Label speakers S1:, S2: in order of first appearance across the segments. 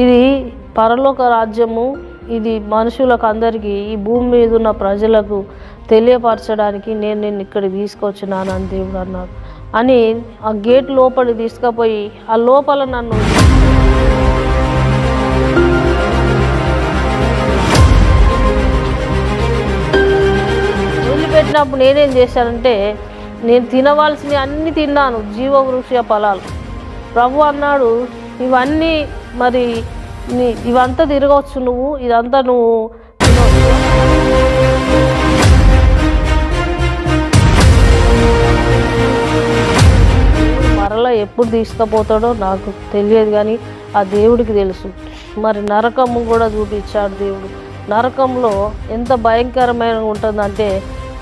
S1: ఇది పరలోక రాజ్యము, ఇది మనుషులకు అందరికీ, ఈ భూమి మీద ఉన్న ప్రజలకు తెలియపరచడానికి నేను నిన్ను ఇక్కడికి తీసుకొచ్చినాను అని దేవుడు అన్నాడు అని ఆ గేట్ లోపలికి తీసుకుపోయి ఆ లోపల నన్ను వదిలిపెట్టినప్పుడు నేనేం చేశానంటే, నేను తినవలసినవి అన్నీ తిన్నాను, జీవవృక్ష ఫలాలు. ప్రభు అన్నాడు, ఇవన్నీ మరి ఇవంతా తిరగవచ్చు, నువ్వు ఇదంతా నువ్వు మరలా ఎప్పుడు తీసుకుపోతాడో నాకు తెలియదు, కానీ ఆ దేవుడికి తెలుసు. మరి నరకము కూడా చూపించాడు దేవుడు. నరకంలో ఎంత భయంకరమైన ఉంటుందంటే,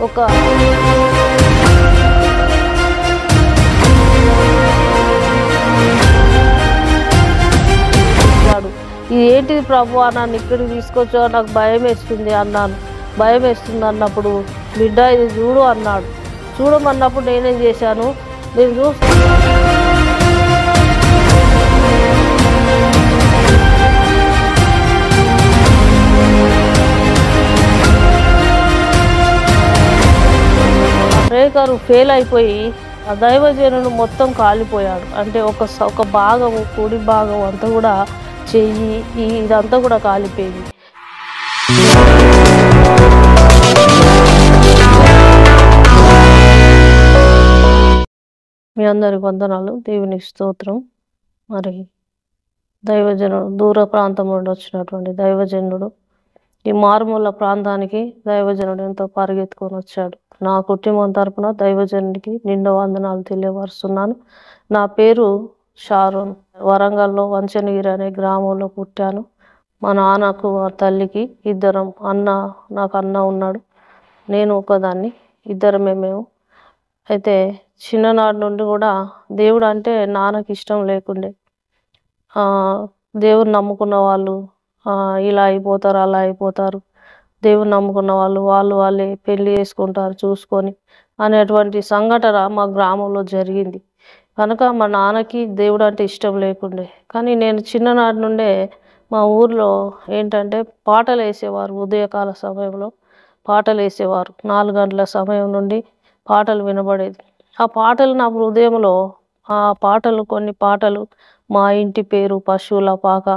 S1: ఒక ఇది ఏంటిది ప్రభు, నన్ను ఇక్కడికి తీసుకొచ్చా, నాకు భయం వేస్తుంది అన్నాను. భయం వేస్తుంది అన్నప్పుడు, బిడ్డ ఇది చూడు అన్నాడు. చూడమన్నప్పుడు నేనేం చేశాను, నేను చూస్తాను. బ్రేకరు ఫెయిల్ అయిపోయి ఆ దైవజనుడు మొత్తం కాలిపోయాడు. అంటే ఒక భాగము, కుడి భాగం అంతా కూడా, చెయ్యి ఇదంతా కూడా కాలిపోయింది. మీ అందరికి వందనాలు, దేవునికి స్తోత్రం. మరి దైవజనుడు దూర ప్రాంతం నుండి వచ్చినటువంటి దైవజనుడు ఈ మారుమూల ప్రాంతానికి దైవజనుడు ఎంతో పరిగెత్తుకొని వచ్చాడు. నా కుటుంబం తరపున దైవజనుడికి నిండు వందనాలు తెలియపరుస్తున్నాను. నా పేరు షారోన్. వరంగల్లో వంచనగిరి అనే గ్రామంలో పుట్టాను. మా నాన్నకు మా తల్లికి ఇద్దరం నాకు అన్న ఉన్నాడు, నేను ఒకదాన్ని, ఇద్దరమే మేము. అయితే చిన్ననాటి నుండి కూడా దేవుడు అంటే నాన్నకి ఇష్టం లేకుండే. దేవుని నమ్ముకున్న వాళ్ళు ఇలా అయిపోతారు, అలా అయిపోతారు, దేవుని నమ్ముకున్న వాళ్ళే పెళ్లి చేసుకుంటారు చూసుకొని అనేటువంటి సంఘటన మా గ్రామంలో జరిగింది. కనుక మా నాన్నకి దేవుడు అంటే ఇష్టం లేకుండే. కానీ నేను చిన్ననాటి నుండే మా ఊర్లో ఏంటంటే పాటలు వేసేవారు. ఉదయకాల సమయంలో పాటలు వేసేవారు. 4 గంటల సమయం నుండి పాటలు వినబడేది. ఆ పాటలు నా హృదయంలో, ఆ పాటలు కొన్ని పాటలు, మా ఇంటి పేరు పశువుల పాక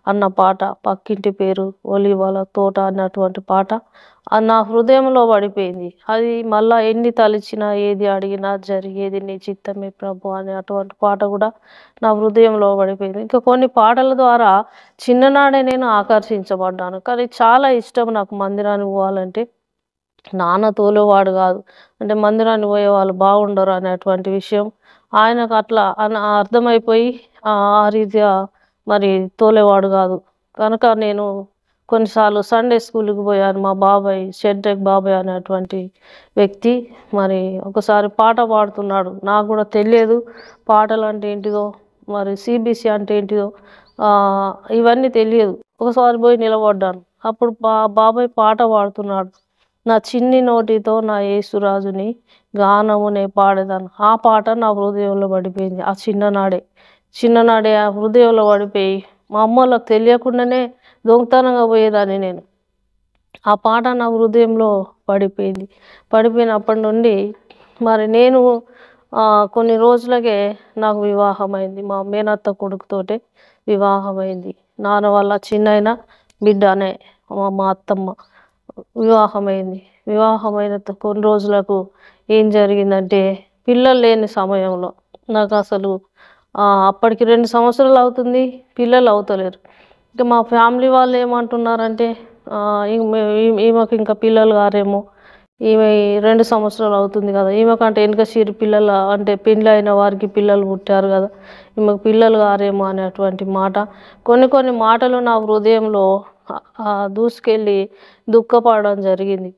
S1: అన్న పాట, పక్కింటి పేరు ఒలివల తోట అన్నటువంటి పాట నా హృదయంలో పడిపోయింది. అది మళ్ళా ఎన్ని తలిచినా, ఏది అడిగినా జరిగేది నీ చిత్తమే ప్రభు అనే అటువంటి పాట కూడా నా హృదయంలో పడిపోయింది. ఇంకా కొన్ని పాటల ద్వారా చిన్ననాడే నేను ఆకర్షించబడ్డాను. కానీ చాలా ఇష్టం నాకు మందిరానికి పోవాలంటే. నాన్న తోలేవాడు కాదు, అంటే మందిరానికి పోయే వాళ్ళు బాగుండరు అనేటువంటి విషయం ఆయనకు అట్లా అర్థమైపోయి ఆ రీతిగా మరి తోలేవాడు కాదు. కనుక నేను కొన్నిసార్లు సండే స్కూల్కి పోయాను. మా బాబాయ్ షెడ్రెక్ బాబాయ్ అనేటువంటి వ్యక్తి మరి ఒకసారి పాట పాడుతున్నాడు. నాకు కూడా తెలియదు పాటలు అంటే ఏంటిదో, మరి సిబిసి అంటే ఏంటిదో ఇవన్నీ తెలియదు. ఒకసారి పోయి నిలబడ్డాను. అప్పుడు బాబాయ్ పాట పాడుతున్నాడు. నా చిన్ని నోటితో నా యేసురాజుని గానమునే పాడేదాను. ఆ పాట నా హృదయంలో పడిపోయింది. ఆ చిన్ననాడే ఆ హృదయంలో పడిపోయి మా అమ్మలకు తెలియకుండానే దొంగతనంగా పోయేదాన్ని నేను. ఆ పాట నా హృదయంలో పడిపోయినప్పటి నుండి మరి నేను కొన్ని రోజులకే నాకు వివాహమైంది. మా మేనత్త కొడుకుతోటే వివాహమైంది. నాన్న వాళ్ళ చిన్నైన బిడ్డనే మా అత్తమ్మ వివాహమైంది. వివాహమైన కొన్ని రోజులకు ఏం జరిగిందంటే, పిల్లలు లేని సమయంలో నాకు అసలు అప్పటికి 2 సంవత్సరాలు అవుతుంది, పిల్లలు అవుతలేరు. ఇంకా మా ఫ్యామిలీ వాళ్ళు ఏమంటున్నారంటే, ఈమెకు ఇంకా పిల్లలు కారేమో, ఈమె 2 సంవత్సరాలు అవుతుంది కదా, ఈమెకంటే వెనుక సిరి పిల్లలు అంటే పెళ్ళి అయిన వారికి పిల్లలు పుట్టారు కదా, ఈమెకు పిల్లలు కారేమో అనేటువంటి మాట, కొన్ని మాటలు నా హృదయంలో దూసుకెళ్ళి దుఃఖపడడం జరిగింది.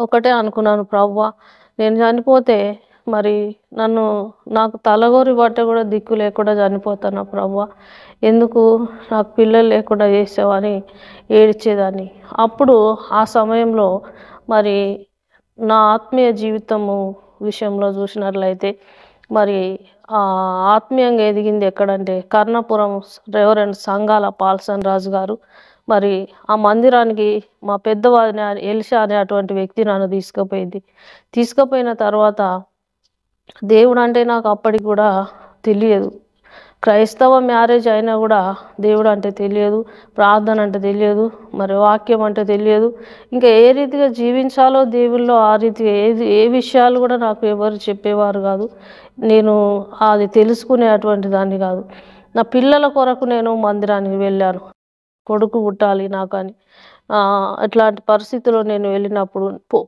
S1: ఒకటే అనుకున్నాను, ప్రభువా నేను చనిపోతే మరి నాకు తలగోరి బట్ట కూడా దిక్కు లేకుండా చనిపోతాను ప్రభువా, ఎందుకు నాకు పిల్లలు లేకుండా చేసావని ఏడ్చేదాన్ని. అప్పుడు ఆ సమయంలో మరి నా ఆత్మీయ జీవితము విషయంలో చూసినట్లయితే మరి ఆత్మీయంగా ఎదిగింది ఎక్కడంటే కర్ణపురం రెవరెండ్ సంఘాల పాల్సన్ రాజు గారు. మరి ఆ మందిరానికి మా పెద్దవాదిని ఎలిషా అనే అటువంటి వ్యక్తి నన్ను తీసుకుపోయింది. తీసుకుపోయిన తర్వాత దేవుడంటే నాకు అప్పటికి కూడా తెలియదు. క్రైస్తవ మ్యారేజ్ అయినా కూడా దేవుడు అంటే తెలియదు, ప్రార్థన అంటే తెలియదు, మరి వాక్యం అంటే తెలియదు. ఇంకా ఏ రీతిగా జీవించాలో దేవుల్లో ఆ రీతిగా ఏ విషయాలు కూడా నాకు ఎవరు చెప్పేవారు కాదు. నేను అది తెలుసుకునే అటువంటి దాన్ని కాదు. నా పిల్లల కొరకు నేను మందిరానికి వెళ్ళాను, కొడుకు పుట్టాలి నాకని. అట్లాంటి పరిస్థితిలో నేను వెళ్ళినప్పుడు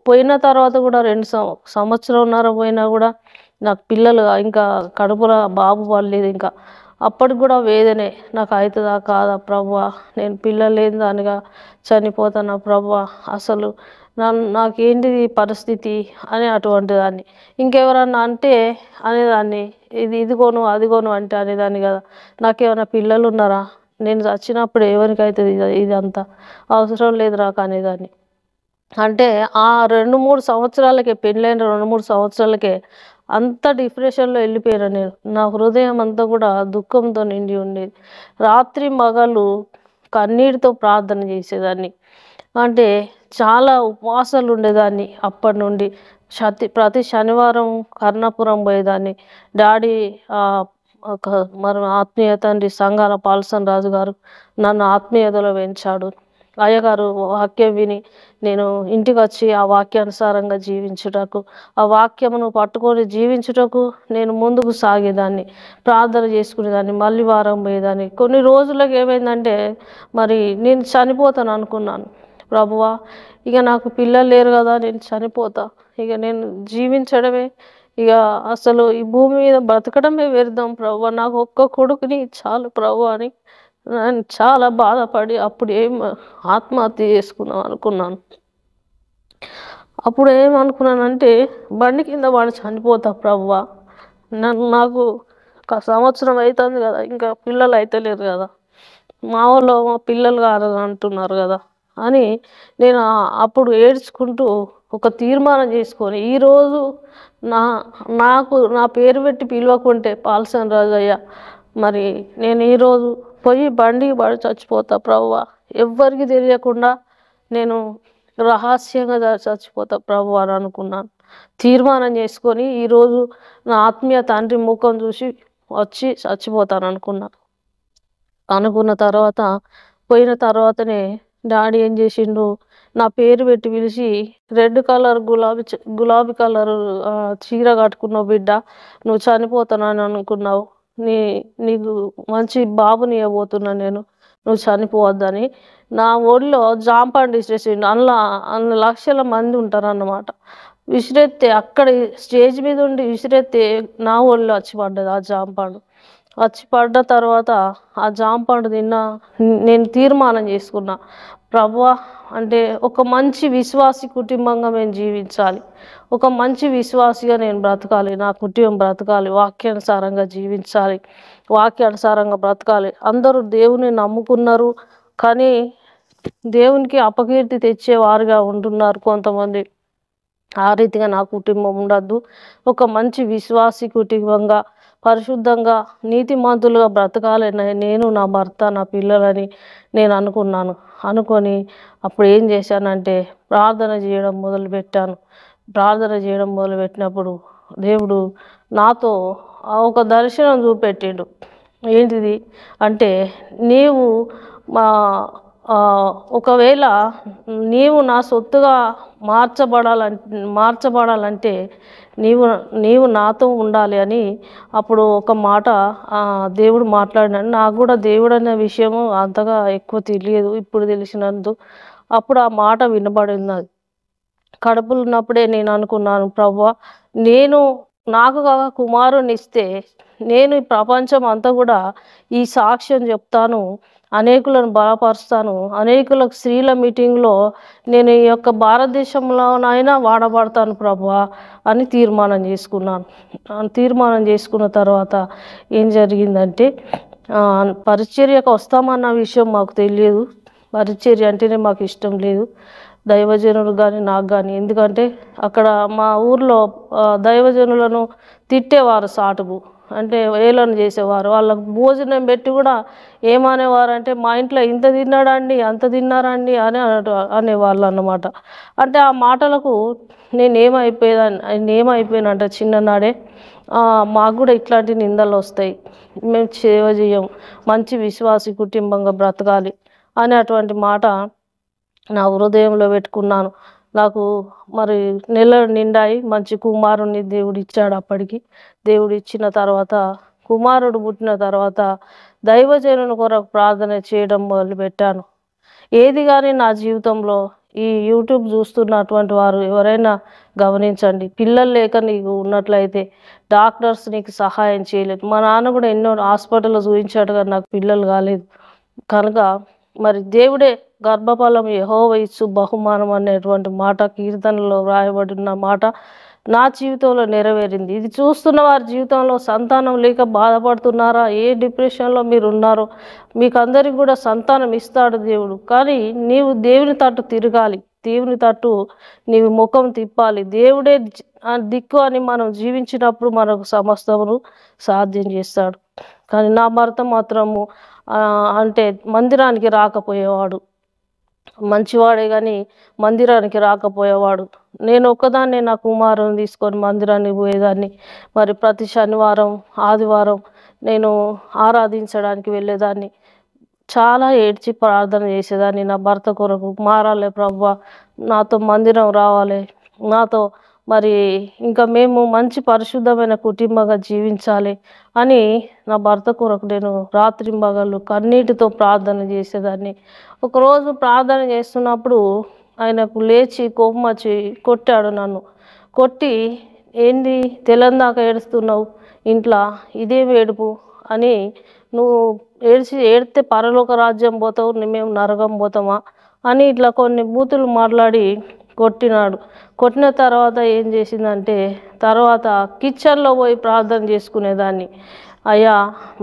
S1: పోయిన తర్వాత కూడా 2 సంవత్సరంన్నర పోయినా కూడా నాకు పిల్లలు ఇంకా కడుపులో బాబు పడలేదు. ఇంకా అప్పటికి కూడా వేదనే, నాకు అవుతుందా కాదా ప్రభువా, నేను పిల్లలు లేని దానిగా చనిపోతానా ప్రభువా, అసలు నాకేంటిది పరిస్థితి అని అటువంటి దాన్ని. ఇంకెవరన్నా అంటే అనేదాన్ని, ఇదిగోను అదిగోను అంటే అనేదాన్ని కదా. నాకేమైనా పిల్లలు ఉన్నారా, నేను చచ్చినప్పుడు ఎవరికైతుంది ఇదంతా, అవసరం లేదు నాకు అనేదాన్ని. అంటే ఆ 2-3 సంవత్సరాలకే, పెళ్ళైన 2-3 సంవత్సరాలకే అంత డిప్రెషన్లో వెళ్ళిపోయాను నేను. నా హృదయం అంతా కూడా దుఃఖంతో నిండి ఉండేది. రాత్రి మగళ్ళు కన్నీటితో ప్రార్థన చేసేదాన్ని. అంటే చాలా ఉపవాసాలు ఉండేదాన్ని. అప్పటి నుండి ప్రతి శనివారం కర్ణపురం పోయేదాన్ని. డాడీ మరి ఆత్మీయ తండ్రి సంఘాల పాల్సన్ రాజు గారు నన్ను ఆత్మీయతలో పెంచాడు. అయ్యగారు వాక్యం విని నేను ఇంటికి వచ్చి ఆ వాక్యానుసారంగా జీవించుటకు, ఆ వాక్యమును పట్టుకొని జీవించుటకు నేను ముందుకు సాగేదాన్ని, ప్రార్థన చేసుకునేదాన్ని, మళ్ళీ వారం పోయేదాన్ని. కొన్ని రోజులకు ఏమైందంటే మరి నేను చనిపోతాను అనుకున్నాను. ప్రభువా, ఇక నాకు పిల్లలు లేరు కదా, నేను చనిపోతా, ఇక నేను జీవించడమే, ఇక అసలు ఈ భూమి మీద బ్రతకడమే వ్యర్థం ప్రభువా, నాకు ఒక్క కొడుకుని చాలు ప్రభువా అని నేను చాలా బాధపడి అప్పుడు ఆత్మహత్య చేసుకుందాం అనుకున్నాను. అప్పుడు ఏమనుకున్నానంటే బండి కింద వాడు చనిపోతా ప్రభువా, నాకు 1 సంవత్సరం అవుతుంది కదా, ఇంకా పిల్లలు అయితలేరు కదా, మా వాళ్ళు పిల్లలు కాదు అంటున్నారు కదా అని నేను అప్పుడు ఏడ్చుకుంటూ ఒక తీర్మానం చేసుకొని, ఈరోజు నాకు నా పేరు పెట్టి పిలవకుంటే పాల్సన్ రాజయ్య, మరి నేను ఈరోజు పోయి బండికి పడి చచ్చిపోతా ప్రభువా, ఎవ్వరికి తెలియకుండా నేను రహస్యంగా చచ్చిపోతా ప్రభువా అని అనుకున్నాను. తీర్మానం చేసుకొని ఈరోజు నా ఆత్మీయ తండ్రి ముఖం చూసి వచ్చి చచ్చిపోతాను అనుకున్న తర్వాత పోయిన తర్వాతనే డాడీ ఏం చేసిండు, నా పేరు పెట్టి పిలిచి రెడ్ కలర్ గులాబీ కలర్ చీర కట్టుకున్నావు బిడ్డ, నువ్వు చనిపోతానని అనుకున్నావు, నీకు మంచి బాబుని ఇవ్వబోతున్నా నేను, నువ్వు చనిపోవద్దని నా ఒడిలో జాంపండు విసిరేసిండు. అందులో లక్షల మంది ఉంటారు అన్నమాట. విసిరెత్తే అక్కడ స్టేజ్ మీద ఉండి విసిరెత్తే నా ఒడిలో వచ్చి పడ్డది ఆ జాంపండు. వచ్చి పడ్డ తర్వాత ఆ జాంపండు నేను తీర్మానం చేసుకున్నా, ప్రభువా, అంటే ఒక మంచి విశ్వాసి కుటుంబంగా మేము జీవించాలి, ఒక మంచి విశ్వాసిగా నేను బ్రతకాలి, నా కుటుంబం బ్రతకాలి, వాక్యానుసారంగా జీవించాలి, వాక్యానుసారంగా బ్రతకాలి. అందరూ దేవుని నమ్ముకున్నారు కానీ దేవునికి అపకీర్తి తెచ్చేవారుగా ఉంటున్నారు కొంతమంది. ఆ రీతిగా నా కుటుంబం ఉండద్దు, ఒక మంచి విశ్వాసి కుటుంబంగా పరిశుద్ధంగా నీతిమంతులుగా బ్రతకాలని నేను, నా భర్త, నా పిల్లలని నేను అనుకొని అప్పుడు ఏం చేశానంటే ప్రార్థన చేయడం మొదలుపెట్టాను. ప్రార్థన చేయడం మొదలుపెట్టినప్పుడు దేవుడు నాతో ఒక దర్శనం చూపెట్టిండు. ఏంటిది అంటే, నీవు ఒకవేళ నీవు నా సొత్తుగా మార్చబడాలంటే నీవు నాతో ఉండాలి అని అప్పుడు ఒక మాట దేవుడు మాట్లాడినాడు. నాకు కూడా దేవుడు అనే విషయము అంతగా ఎక్కువ తెలియదు, ఇప్పుడు తెలిసినందు. అప్పుడు ఆ మాట వినబడినది. కడుపులో ఉన్నప్పుడే నేను అనుకున్నాను, ప్రభువా, నాకు కాక కుమారుని ఇస్తే నేను ఈ ప్రపంచం అంతా కూడా ఈ సాక్ష్యం చెప్తాను, అనేకులను బలపరుస్తాను, అనేకులకు స్త్రీల మీటింగ్లో నేను ఈ యొక్క భారతదేశంలోనైనా వాడబడతాను ప్రభువా అని తీర్మానం చేసుకున్నాను. తీర్మానం చేసుకున్న తర్వాత ఏం జరిగిందంటే పరిచర్యకు వస్తామన్న విషయం మాకు తెలియదు. పరిచర్య అంటేనే మాకు ఇష్టం లేదు, దైవజనులు కానీ నాకు కానీ. ఎందుకంటే అక్కడ మా ఊర్లో దైవజనులను తిట్టేవారు సాటుకు. అంటే ఏళన చేసేవారు. వాళ్ళకు భోజనం పెట్టి కూడా ఏమనేవారంటే, మా ఇంట్లో ఇంత తిన్నాడండి, అంత తిన్నారండి అని అనేవాళ్ళు అన్నమాట. అంటే ఆ మాటలకు నేనేమైపోయానంటే చిన్ననాడే మాకు కూడా ఇట్లాంటి నిందలు వస్తాయి, మేము సేవ చేయం, మంచి విశ్వాసి కుటుంబంగా బ్రతకాలి అనేటువంటి మాట నా హృదయంలో పెట్టుకున్నాను. నాకు మరి నెలలు నిండాయి. మంచి కుమారుడిని దేవుడిచ్చాడు అప్పటికి. దేవుడిచ్చిన తర్వాత కుమారుడు పుట్టిన తర్వాత దైవజనుని కొరకు ప్రార్థన చేయడం మొదలుపెట్టాను. ఏది గాని నా జీవితంలో ఈ యూట్యూబ్ చూస్తున్నటువంటి వారు ఎవరైనా గమనించండి. పిల్లలు లేక నీకు ఉన్నట్లయితే డాక్టర్స్ నీకు సహాయం చేయలేదు. మా నాన్న కూడా ఎన్నో హాస్పిటల్‌లో చూయించాడు కానీ నాకు పిల్లలు కాలేదు. కనుక మరి దేవుడే గర్భఫలం యెహోవా ఇచ్చు బహుమానం అనేటువంటి మాట కీర్తనలో వ్రాయబడిన మాట నా జీవితంలో నెరవేరింది. ఇది చూస్తున్న వారి జీవితంలో సంతానం లేక బాధపడుతున్నారా? ఏ డిప్రెషన్‌లో మీరున్నారో మీకందరికి కూడా సంతానం ఇస్తాడు దేవుడు. కానీ నీవు దేవుని తట్టు తిరగాలి. దేవుని తట్టు నీవు ముఖం తిప్పాలి. దేవుడే దిక్కు అని మనం జీవించినప్పుడు మనకు సమస్తమును సాధ్యం చేస్తాడు. కానీ నా భర్త మాత్రము అంటే మందిరానికి రాకపోయేవాడు. మంచివాడే గాని మందిరానికి రాకపోయేవాడు. నేను ఒక్కదాన్నే నా కుమారుని తీసుకొని మందిరానికి పోయేదాన్ని. మరి ప్రతి శనివారం, ఆదివారం నేను ఆరాధించడానికి వెళ్ళేదాన్ని. చాలా ఏడ్చి ప్రార్థన చేసేదాన్ని నా భర్త కొరకు. మారాలే ప్రభువా, నాతో మందిరం రావాలి, నాతో మరి ఇంకా మేము మంచి పరిశుద్ధమైన కుటుంబంగా జీవించాలి అని నా భర్త కొరకు నేను రాత్రింబగళ్ళు కన్నీటితో ప్రార్థన చేసేదాన్ని. ఒకరోజు ప్రార్థన చేస్తున్నప్పుడు ఆయనకు లేచి కోపం వచ్చి కొట్టాడు నన్ను. కొట్టి, ఏంది తెల్లందాకా ఏడుస్తున్నావు ఇంట్లో, ఇదేం ఏడుపు అని, నువ్వు ఏడిస్తే పరలోక రాజ్యం పోతావు, మేము నరకం పోతామా అని ఇట్లా కొన్ని బూతులు మాట్లాడి కొట్టినాడు. కొట్టిన తర్వాత ఏం చేసిందంటే, తర్వాత కిచెన్లో పోయి ప్రార్థన చేసుకునేదాన్ని. అయ్యా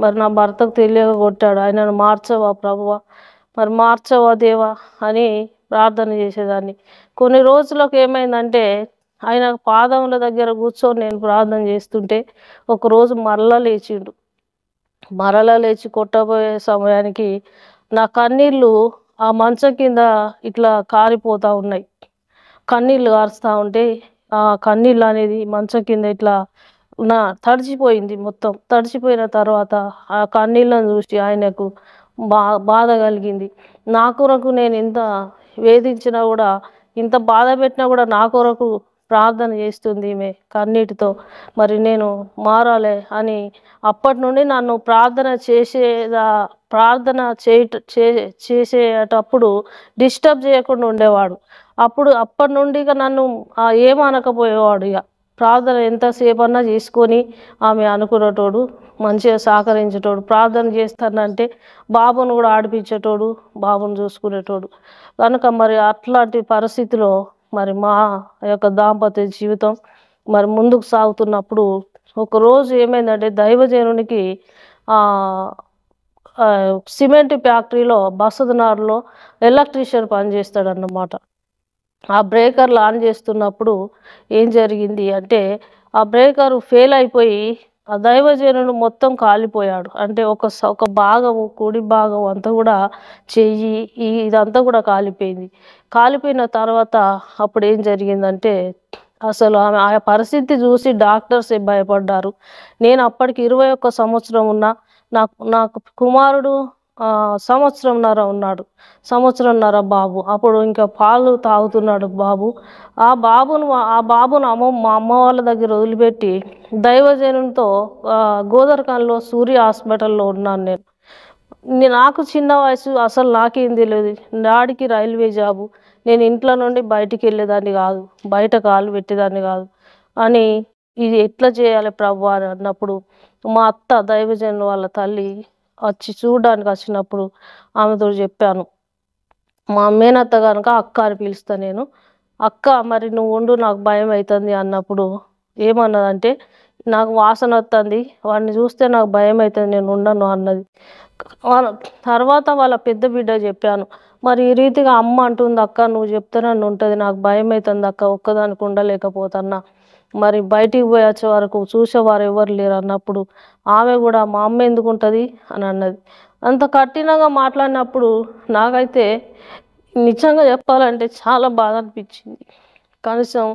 S1: మరి నా భర్తకు తెలియక కొట్టాడు, ఆయనను మార్చవా ప్రభువా, మరి మార్చవా దేవా అని ప్రార్థన చేసేదాన్ని. కొన్ని రోజులకు ఏమైందంటే, ఆయన పాదముల దగ్గర కూర్చొని నేను ప్రార్థన చేస్తుంటే ఒకరోజు మరలా లేచి కొట్టబోయే సమయానికి నా కన్నీళ్ళు ఆ మంచం కింద ఇట్లా కారిపోతూ ఉన్నాయి. కన్నీళ్ళు కారుస్తూ ఉంటే ఆ కన్నీళ్ళు అనేది మంచం కింద ఇట్లా తడిచిపోయింది. మొత్తం తడిచిపోయిన తర్వాత ఆ కన్నీళ్ళను చూసి ఆయనకు బాధ కలిగింది. నా కొరకు నేను ఇంత వేధించినా కూడా, ఇంత బాధ పెట్టినా కూడా నా కొరకు ప్రార్థన చేస్తుంది ఈమె కన్నీటితో, మరి నేను మారాలి అని అప్పటి నుండి నన్ను ప్రార్థన చేసేటప్పుడు డిస్టర్బ్ చేయకుండా ఉండేవాడు. అప్పటి నుండి ఇక నన్ను ఏమనకపోయేవాడు. ఇక ప్రార్థన ఎంతసేపన్నా చేసుకొని ఆమె అనుకునేటోడు, మంచిగా సహకరించేటోడు. ప్రార్థన చేస్తానంటే బాబును కూడా ఆడిపించేటోడు, బాబును చూసుకునేటోడు. కనుక మరి అట్లాంటి పరిస్థితిలో మరి మా యొక్క దాంపత్య జీవితం మరి ముందుకు సాగుతున్నప్పుడు ఒకరోజు ఏమైందంటే, దైవజనునికి సిమెంట్ ఫ్యాక్టరీలో బసదనార్లో ఎలక్ట్రీషియన్ పనిచేస్తాడన్నమాట. ఆ బ్రేకర్లు ఆన్ చేస్తున్నప్పుడు ఏం జరిగింది అంటే, ఆ బ్రేకరు ఫెయిల్ అయిపోయి ఆ దైవజనుడు మొత్తం కాలిపోయాడు. అంటే ఒక భాగము, కుడి భాగం అంతా కూడా, చెయ్యి ఇదంతా కూడా కాలిపోయింది. కాలిపోయిన తర్వాత అప్పుడు ఏం జరిగిందంటే, అసలు ఆ పరిస్థితి చూసి డాక్టర్సే భయపడ్డారు. నేను అప్పటికి 21 సంవత్సరం ఉన్నా. నాకు కుమారుడు సంవత్సరంన్నర ఉన్నాడు. సంవత్సరంన్నర బాబు. అప్పుడు ఇంకా పాలు తాగుతున్నాడు బాబు. ఆ బాబును మా అమ్మ వాళ్ళ దగ్గర వదిలిపెట్టి దైవజనునితో గోదర్ఖాన్లో సూర్య హాస్పిటల్లో ఉన్నాను నేను. నాకు చిన్న వయసు, అసలు నాకేం తెలియదు. డాడీకి రైల్వే జాబు, నేను ఇంట్లో నుండి బయటికి వెళ్ళేదాన్ని కాదు, బయట కాలు పెట్టేదాన్ని కాదు అని, ఇది ఎట్లా చేయాలి ప్రభు అని అన్నప్పుడు మా అత్త దైవజనులు వాళ్ళ తల్లి వచ్చి చూడడానికి వచ్చినప్పుడు ఆమెతో చెప్పాను. మా మేనత్త కనుక అక్క అని పిలుస్తా నేను. అక్క మరి నువ్వు ఉండు, నాకు భయం అవుతుంది అన్నప్పుడు ఏమన్నదంటే, నాకు వాసన వస్తుంది, వాడిని చూస్తే నాకు భయం అవుతుంది, నేను ఉండను అన్నది. తర్వాత వాళ్ళ పెద్ద బిడ్డ చెప్పాను, మరి ఈ రీతిగా అమ్మ అంటుంది అక్క, నువ్వు చెప్తే నన్ను ఉంటుంది, నాకు భయం అవుతుంది అక్క, ఒక్కదానికి ఉండలేకపోతున్నా మరి బయటికి పోయి వచ్చే వరకు చూసేవారు ఎవరు లేరు అన్నప్పుడు ఆమె కూడా మా అమ్మ ఎందుకు ఉంటుంది అని అన్నది. అంత కఠినంగా మాట్లాడినప్పుడు నాకైతే నిజంగా చెప్పాలంటే చాలా బాధ అనిపించింది. కనీసం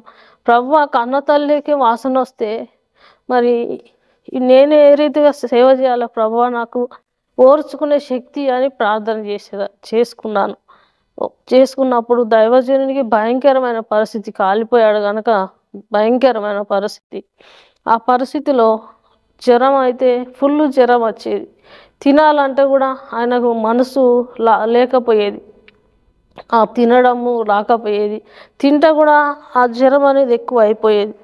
S1: ప్రభువా కన్న తల్లికి వాసన వస్తే మరి నేను ఏ రీతిగా సేవ చేయాలో ప్రభువా నాకు ఓర్చుకునే శక్తి అని ప్రార్థన చేసుకున్నాను. చేసుకున్నప్పుడు దైవజనునికి భయంకరమైన పరిస్థితి, కాలిపోయాడు కనుక భయంకరమైన పరిస్థితి. ఆ పరిస్థితిలో జ్వరం అయితే ఫుల్ జ్వరం వచ్చేది. తినాలంటే కూడా ఆయనకు మనసు లేకపోయేది, ఆ తినడము రాకపోయేది. తింటే కూడా ఆ జ్వరం అనేది ఎక్కువ అయిపోయేది.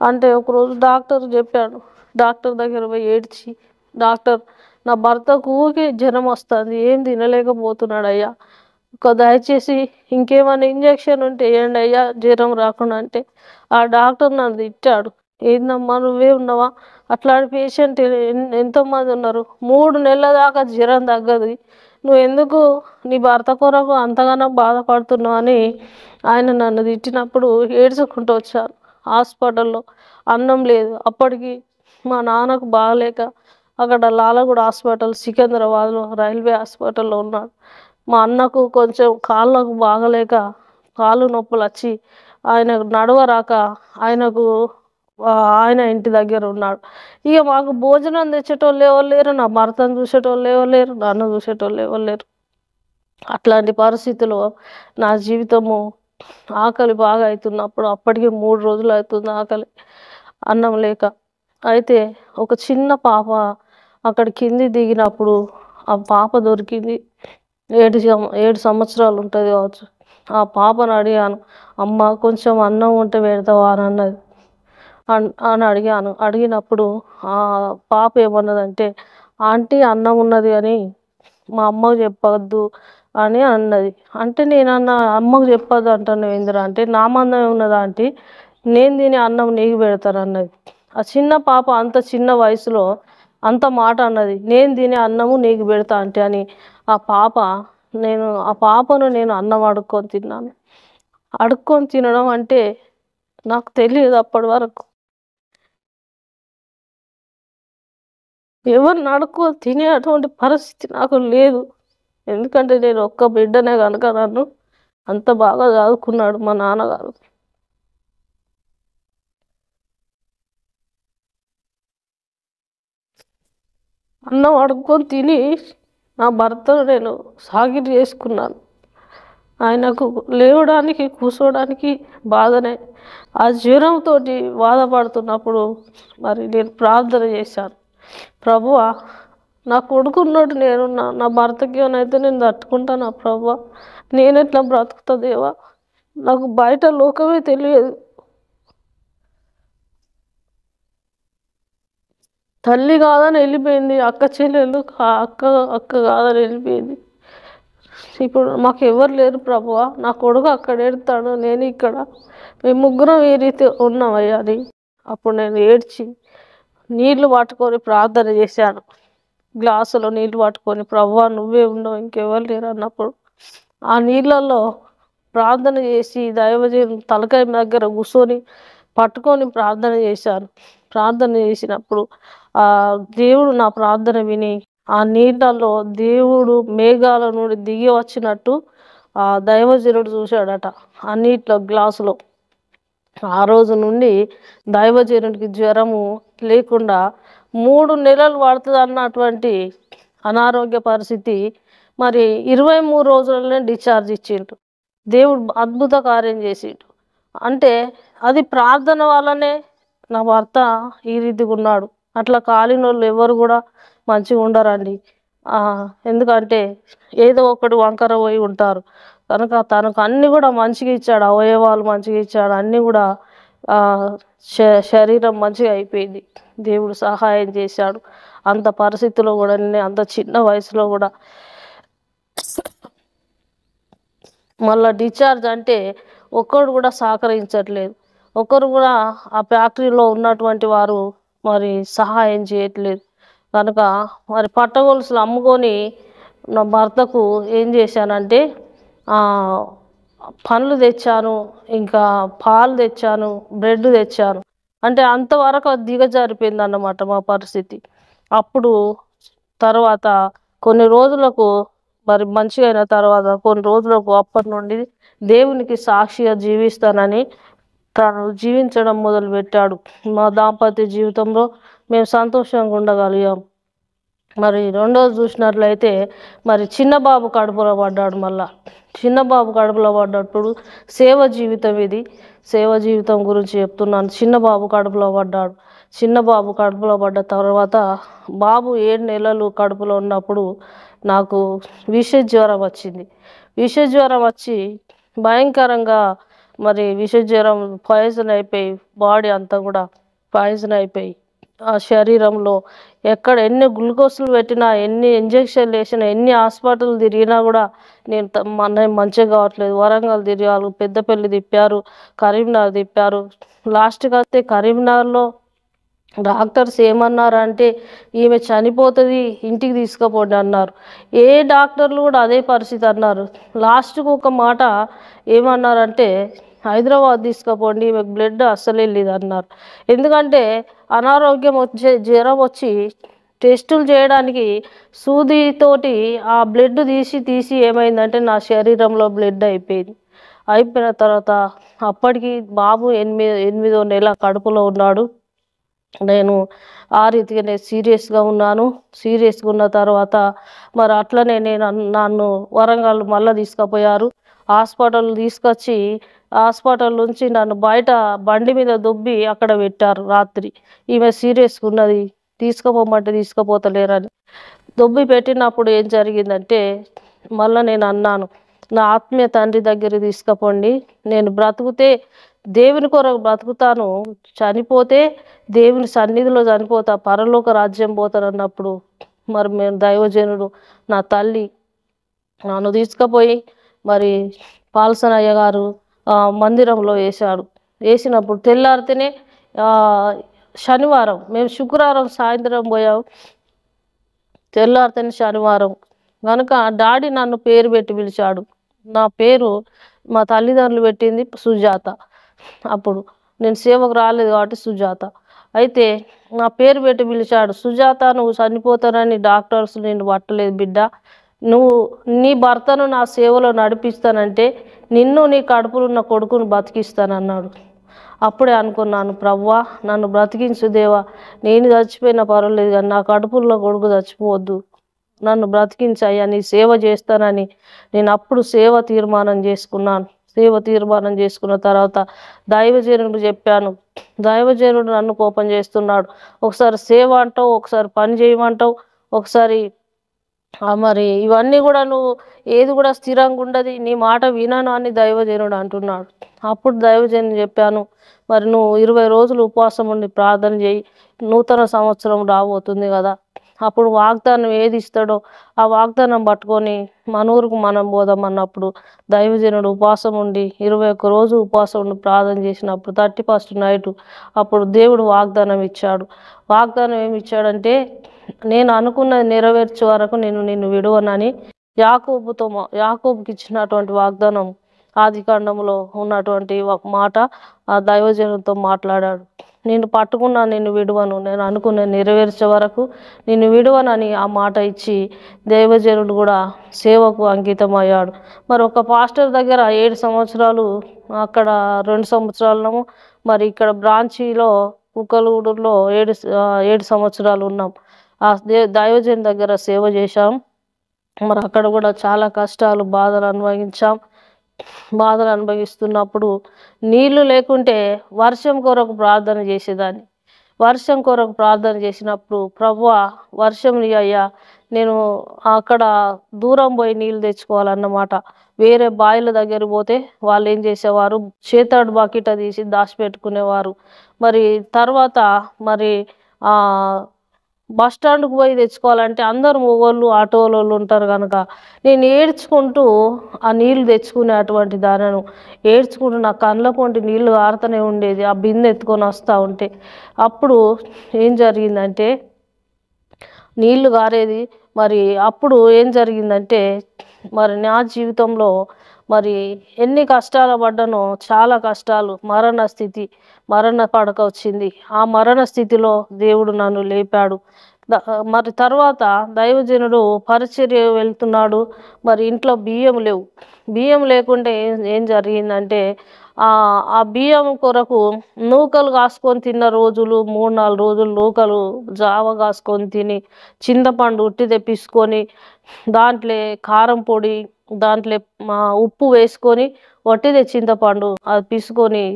S1: అంటే ఒకరోజు డాక్టర్ చెప్పాడు. డాక్టర్ దగ్గర పోయి ఏడ్చి, డాక్టర్ నా భర్తకు ఊరికే జ్వరం వస్తుంది, ఏం తినలేకపోతున్నాడు అయ్యా, దయచేసి ఇంకేమైనా ఇంజక్షన్ ఉంటే వేయండి అయ్యా జ్వరం రాకుండా అంటే ఆ డాక్టర్ నన్ను తిట్టాడు. ఏందమ్మా నువ్వే ఉన్నావా, అట్లాంటి పేషెంట్ ఎంతోమంది ఉన్నారు, 3 నెలల దాకా జ్వరం తగ్గదు, నువ్వు ఎందుకు నీ భర్త కొరకు అంతగానో బాధపడుతున్నావు అని ఆయన నన్ను తిట్టినప్పుడు ఏడ్చుకుంటూ వచ్చాను. హాస్పిటల్లో అన్నం లేదు. అప్పటికి మా నాన్నకు బాగలేక అక్కడ లాలగూడ హాస్పిటల్, సికింద్రాబాద్లో రైల్వే హాస్పిటల్లో ఉన్నాడు. మా అన్నకు కొంచెం కాళ్ళకు బాగలేక కాళ్ళు నొప్పులు వచ్చి ఆయనకు నడవరాక ఆయన ఇంటి దగ్గర ఉన్నాడు. ఇక మాకు భోజనం తెచ్చేటోళ్ళు ఎవరు లేరు, నా భర్తను చూసేటోళ్ళు ఎవరు లేరు, నన్ను చూసేటోళ్ళు ఎవరు లేరు. అట్లాంటి పరిస్థితిలో నా జీవితము ఆకలి బాగా అవుతున్నప్పుడు, అప్పటికి 3 రోజులు అవుతుంది ఆకలి, అన్నం లేక. అయితే ఒక చిన్న పాప అక్కడ కింది దిగినప్పుడు ఆ పాప దొరికింది. 7 సంవత్సరాలు ఉంటుంది కావచ్చు. ఆ పాపను అడిగాను, అమ్మ కొంచెం అన్నం ఉంటే పెడతావా అని అన్నది. అని అడిగాను. అడిగినప్పుడు ఆ పాప ఏమన్నదంటే, ఆంటీ అన్నం ఉన్నది అని మా అమ్మకు చెప్పొద్దు అని అన్నది. అంటే నేనన్నా, అమ్మకు చెప్పొద్దు అంటున్నావు ఏందిరా అంటే, నా మందమే ఉన్నదా ఆంటీ, నేను తినే అన్నం నీకు పెడతాను అన్నది. ఆ చిన్న పాప అంత చిన్న వయసులో అంత మాట అన్నది, నేను తినే అన్నము నీకు పెడతా అంటే అని. ఆ పాపను నేను అన్నం అడుక్కొని తిన్నాను. అడుక్కొని తినడం అంటే నాకు తెలియదు అప్పటి వరకు. ఎవరిని అడుక్కొని తినే అటువంటి పరిస్థితి నాకు లేదు. ఎందుకంటే నేను ఒక్క బిడ్డనే కనుక నన్ను అంత బాగా చదువుకున్నాడు మా నాన్నగారు. అన్నం అడుక్కొని తిని నా భర్తను నేను సాకిరీ చేసుకున్నాను. ఆయనకు లేవడానికి కూర్చోడానికి బాధనే. ఆ జ్వరంతో బాధపడుతున్నప్పుడు మరి నేను ప్రార్థన చేశాను, ప్రభువా నా కొడుకున్నట్టు నేనున్నా, నా భర్తకి ఏమైతే నేను తట్టుకుంటాను ప్రభువా, నేను ఎట్లా బ్రతుకుతా దేవా, నాకు బయట లోకమే తెలియదు. తల్లి కాదని వెళ్ళిపోయింది, అక్క చెల్లెలు అక్క అక్క కాదని వెళ్ళిపోయింది. ఇప్పుడు మాకు ఎవరు లేరు ప్రభువా, నా కొడుకు అక్కడ ఏడుతాడు, నేను ఇక్కడ, మేము ముగ్గురం ఈ రీతి ఉన్నామయ్యా అని. అప్పుడు నేను ఏడ్చి నీళ్లు పట్టుకొని ప్రార్థన చేశాను. గ్లాసులో నీళ్లు పట్టుకొని, ప్రభువా నువ్వే ఉన్నావు ఇంకెవరు లేరు అన్నప్పుడు ఆ నీళ్ళల్లో ప్రార్థన చేసి దైవజనుని తలకాయ దగ్గర కూర్చొని పట్టుకొని ప్రార్థన చేశాను. ప్రార్థన చేసినప్పుడు ఆ దేవుడు నా ప్రార్థన విని ఆ నీళ్ళల్లో దేవుడు మేఘాల నుండి దిగి వచ్చినట్టు ఆ దైవజనుడు చూశాడట ఆ నీటిలో, గ్లాసులో. ఆ రోజు నుండి దైవజనుడికి జ్వరము లేకుండా 3 నెలలు పడుతుంది అన్నటువంటి అనారోగ్య పరిస్థితి మరి 23 రోజులనే డిశ్చార్జ్ ఇచ్చిండు. దేవుడు అద్భుత కార్యం చేసిండు. అంటే అది ప్రార్థన వల్లనే నా భర్త ఈ రీతిగా ఉన్నాడు. అట్లా కాలినోళ్ళు ఎవరు కూడా మంచిగా ఉండరండి. ఎందుకంటే ఏదో ఒకటి వంకర పోయి ఉంటారు కనుక తనకు అన్నీ కూడా మంచిగా ఇచ్చాడు, అవయవాలు మంచిగా ఇచ్చాడు, అన్నీ కూడా శరీరం మంచిగా అయిపోయింది. దేవుడు సహాయం చేశాడు. అంత పరిస్థితిలో కూడా, నేను అంత చిన్న వయసులో కూడా మళ్ళీ డిశ్చార్జ్ అంటే ఒక్కడు కూడా సహకరించట్లేదు. ఒకరు కూడా ఆ ఫ్యాక్టరీలో ఉన్నటువంటి వారు మరి సహాయం చేయట్లేదు. కనుక మరి పట్టగొలుసులు అమ్ముకొని నా భర్తకు ఏం చేశానంటే పండ్లు తెచ్చాను, ఇంకా పాలు తెచ్చాను, బ్రెడ్ తెచ్చాను. అంటే అంతవరకు అది దిగజారిపోయిందన్నమాట మా పరిస్థితి. అప్పుడు తర్వాత కొన్ని రోజులకు మరి మంచిగా అయిన తర్వాత కొన్ని రోజులకు అప్పటి నుండి దేవునికి సాక్షిగా జీవిస్తానని తను జీవించడం మొదలుపెట్టాడు. మా దాంపత్య జీవితంలో మేము సంతోషంగా ఉండగలిగాం. మరి రెండోది చూసినట్లయితే మరి చిన్న బాబు కడుపులో పడ్డాడు మళ్ళా. చిన్న బాబు కడుపులో పడ్డప్పుడు సేవ జీవితం ఇది. సేవ జీవితం గురించి చెప్తున్నాను. చిన్న బాబు కడుపులో పడ్డాడు. చిన్న బాబు కడుపులో పడ్డ తర్వాత బాబు 7 నెలలు కడుపులో ఉన్నప్పుడు నాకు విష జ్వరం వచ్చింది. విష జ్వరం వచ్చి భయంకరంగా మరి విష జ్వరం పాయిజన్ అయిపోయి బాడీ అంతా కూడా పాయిజన్ అయిపోయి ఆ శరీరంలో ఎక్కడ ఎన్ని గ్లూకోజులు పెట్టినా, ఎన్ని ఇంజెక్షన్లు వేసినా, ఎన్ని హాస్పిటల్ తిరిగినా కూడా నేను మంచిగా కావట్లేదు. వరంగల్ తిరిగారు, పెద్దపల్లి తిప్పారు, కరీంనగర్ తిప్పారు. లాస్ట్కి వస్తే కరీంనగర్లో డాక్టర్స్ ఏమన్నారంటే ఈమె చనిపోతుంది, ఇంటికి తీసుకుపోండి అన్నారు. ఏ డాక్టర్లు కూడా అదే పరిస్థితి అన్నారు. లాస్ట్కు ఒక మాట ఏమన్నారంటే హైదరాబాద్ తీసుకుపోండి, ఈమెకు బ్లడ్ అస్సలు వెళ్ళేది అన్నారు. ఎందుకంటే అనారోగ్యం జ్వరం వచ్చి టెస్టులు చేయడానికి సూదితోటి ఆ బ్లడ్ తీసి ఏమైందంటే నా శరీరంలో బ్లడ్ అయిపోయింది. అయిపోయిన తర్వాత అప్పటికి బాబు 8వ నెల కడుపులో ఉన్నాడు. నేను ఆ రీతిగానే సీరియస్గా ఉన్నాను. సీరియస్గా ఉన్న తర్వాత మరి అట్లనే నన్ను వరంగల్ మళ్ళీ తీసుకుపోయారు. హాస్పిటల్ తీసుకొచ్చి హాస్పిటల్ నుంచి నన్ను బయట బండి మీద దొబ్బి అక్కడ పెట్టారు రాత్రి. ఈమె సీరియస్గా ఉన్నది, తీసుకుపోమంటే తీసుకుపోతలేరని దొబ్బి పెట్టినప్పుడు ఏం జరిగిందంటే మళ్ళీ నేను అన్నాను, నా ఆత్మీయ తండ్రి దగ్గరికి తీసుకుపోండి, నేను బ్రతుకుతే దేవుని కొరకు బ్రతుకుతాను, చనిపోతే దేవుని సన్నిధిలో చనిపోతా, పరలోక రాజ్యం పోతాను అన్నప్పుడు మరి మేము దైవజనుడు నా తల్లి నన్ను తీసుకుపోయి మరి పాల్సనయ్య గారు మందిరంలో వేశాడు. వేసినప్పుడు తెల్లారితేనే శనివారం, మేము శుక్రవారం సాయంత్రం పోయాం, తెల్లారితేనే శనివారం కనుక డాడీ నన్ను పేరు పెట్టి పిలిచాడు. నా పేరు మా తల్లిదండ్రులు పెట్టింది సుజాత. అప్పుడు నేను సేవకు రాలేదు కాబట్టి సుజాత. అయితే నా పేరు పెట్టి పిలిచాడు, సుజాత నువ్వు చనిపోతానని డాక్టర్స్ నేను పట్టలేదు బిడ్డ, నువ్వు నీ భర్తను నా సేవలో నడిపిస్తానంటే నిన్ను నీ కడుపులో ఉన్న కొడుకును బతికిస్తానన్నాడు. అప్పుడే అనుకున్నాను, ప్రవ్వా నన్ను బ్రతికించు దేవా, నేను చచ్చిపోయినా పర్వాలేదు కానీ నా కడుపులో కొడుకు చచ్చిపోవద్దు, నన్ను బ్రతికించయ్యా, నీ సేవ చేస్తానని నేను అప్పుడు తీర్మానం చేసుకున్నాను. తీర్మానం చేసుకున్న తర్వాత దైవజనుడు చెప్పాను. దైవజనుడు నన్ను కోపం చేస్తున్నాడు, ఒకసారి సేవ అంటావు, ఒకసారి పని చేయమంటావు, ఒకసారి మరి ఇవన్నీ కూడా నువ్వు ఏది కూడా స్థిరంగా ఉండదు, నీ మాట వినను అని దైవజనుడు అంటున్నాడు. అప్పుడు దైవజనుడు చెప్పాను, మరి నువ్వు 20 రోజులు ఉపవాసం ఉండి ప్రార్థన చేయి, నూతన సంవత్సరం రాబోతుంది కదా, అప్పుడు వాగ్దానం ఏది ఇస్తాడో ఆ వాగ్దానం పట్టుకొని మన ఊరుకు మనం పోదామన్నప్పుడు దైవజనుడు ఉపవాసం ఉండి 21 రోజు ఉపవాసం ఉండి ప్రార్థన చేసినప్పుడు 31st నైట్ అప్పుడు దేవుడు వాగ్దానం ఇచ్చాడు. వాగ్దానం ఏమి ఇచ్చాడంటే నేను అనుకున్నది నెరవేర్చే వరకు నిన్ను విడువనని యాకోబుకి ఇచ్చినటువంటి వాగ్దానం ఆదికాండంలో ఉన్నటువంటి ఒక మాట ఆ దైవజనుడితో మాట్లాడాడు. నేను పట్టుకున్నా నిన్ను విడువను, నేను అనుకున్న నెరవేర్చే వరకు నిన్ను విడువనని ఆ మాట ఇచ్చి దైవజనుడు కూడా సేవకు అంకితం అయ్యాడు. మరి ఒక పాస్టర్ దగ్గర 7 సంవత్సరాలు, అక్కడ 2 సంవత్సరాలను, మరి ఇక్కడ బ్రాంచీలో కుక్కలగూడూరులో 7 సంవత్సరాలు ఉన్నాం. ఆ దైవజన్ దగ్గర సేవ చేశాం. మరి అక్కడ కూడా చాలా కష్టాలు బాధలు అనుభవిస్తున్నప్పుడు నీళ్లు లేకుంటే వర్షం కొరకు ప్రార్థన చేసేదాన్ని. వర్షం కొరకు ప్రార్థన చేసినప్పుడు ప్రభువా వర్షం అయ్యా, నేను అక్కడ దూరం పోయి నీళ్ళు తెచ్చుకోవాలన్నమాట. వేరే బావిల దగ్గర పోతే వాళ్ళు ఏం చేసేవారు, చేతాడు బకెట్ తీసి దాచిపెట్టుకునేవారు. మరి తర్వాత మరి బస్ స్టాండ్కి పోయి తెచ్చుకోవాలంటే అందరు మొగోళ్ళు ఆటో వాళ్ళు ఉంటారు కనుక నేను ఏడ్చుకుంటూ ఆ నీళ్లు తెచ్చుకునే అటువంటి దానను ఏడ్చుకుంటూ నా కళ్ళ పొంటి నీళ్లు కారుతూనే ఉండేది ఆ బిందె ఎత్తుకొని వస్తూ ఉంటే. అప్పుడు ఏం జరిగిందంటే నీళ్లు గారేది. మరి అప్పుడు ఏం జరిగిందంటే మరి నా జీవితంలో మరి ఎన్ని కష్టాలు పడ్డానో, చాలా కష్టాలు, మరణ స్థితి, మరణ పడక వచ్చింది. ఆ మరణ స్థితిలో దేవుడు నన్ను లేపాడు. మరి తర్వాత దైవజనుడు పరిచర్య వెళ్తున్నాడు. మరి ఇంట్లో బియ్యం లేవు. బియ్యం లేకుంటే ఏం జరిగిందంటే ఆ బియ్యం కొరకు నూకలు కాసుకొని తిన్న రోజులు, 3-4 రోజులు నూకలు జావ కాసుకొని తిని, చింతపండు ఉట్టి తెప్పించుకొని, దాంట్లో కారం పొడి, దాంట్లో ఉప్పు వేసుకొని, వట్టిదే చింతపండు అది పిసుకొని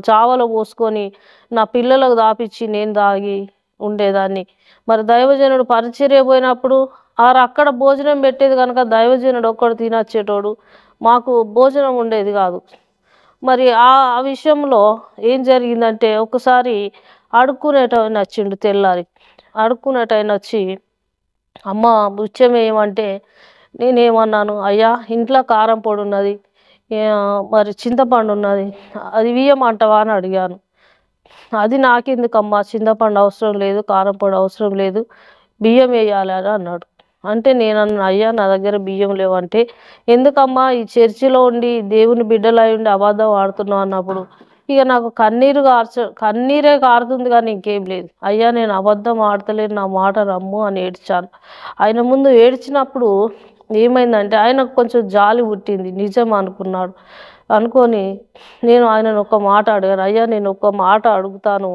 S1: జావలో పోసుకొని నా పిల్లలకు తాపిచ్చి నేను తాగి ఉండేదాన్ని. మరి దైవజనుడు పరిచర్య పోయినప్పుడు అక్కడ భోజనం పెట్టేది కనుక దైవజనుడు ఒక్కడు తినొచ్చేటోడు, మాకు భోజనం ఉండేది కాదు. మరి ఆ విషయంలో ఏం జరిగిందంటే, ఒకసారి అడుక్కునేటాయన వచ్చిండు తెల్లారి. అడుక్కునేటాయన వచ్చి, అమ్మ బుచ్చం ఏమంటే, నేనేమన్నాను, అయ్యా ఇంట్లో కారం పొడి ఉన్నది, మరి చింతపండు ఉన్నది, అది ఇయ్యమంటావా అని అడిగాను. అది నాకెందుకమ్మా, చింతపండు అవసరం లేదు, కారం పొడి అవసరం లేదు, బియ్యం వేయాలి అని అన్నాడు. అంటే నేనన్నా, అయ్యా నా దగ్గర బియ్యం లేవంటే, ఎందుకమ్మా ఈ చర్చిలో ఉండి దేవుని బిడ్డలై ఉండి అబద్ధం ఆడుతున్నావు అన్నప్పుడు ఇక నాకు కన్నీరే కారుతుంది కానీ ఇంకేం లేదు. అయ్యా నేను అబద్ధం ఆడతలేను, నా మాట రమ్ము అని ఏడ్చాను. ఆయన ముందు ఏడ్చినప్పుడు ఏమైందంటే ఆయనకు కొంచెం జాలి పుట్టింది. నిజం అనుకున్నాడు. అనుకొని నేను ఆయనను ఒక మాట అడిగాను, అయ్యా నేను ఒక మాట అడుగుతాను,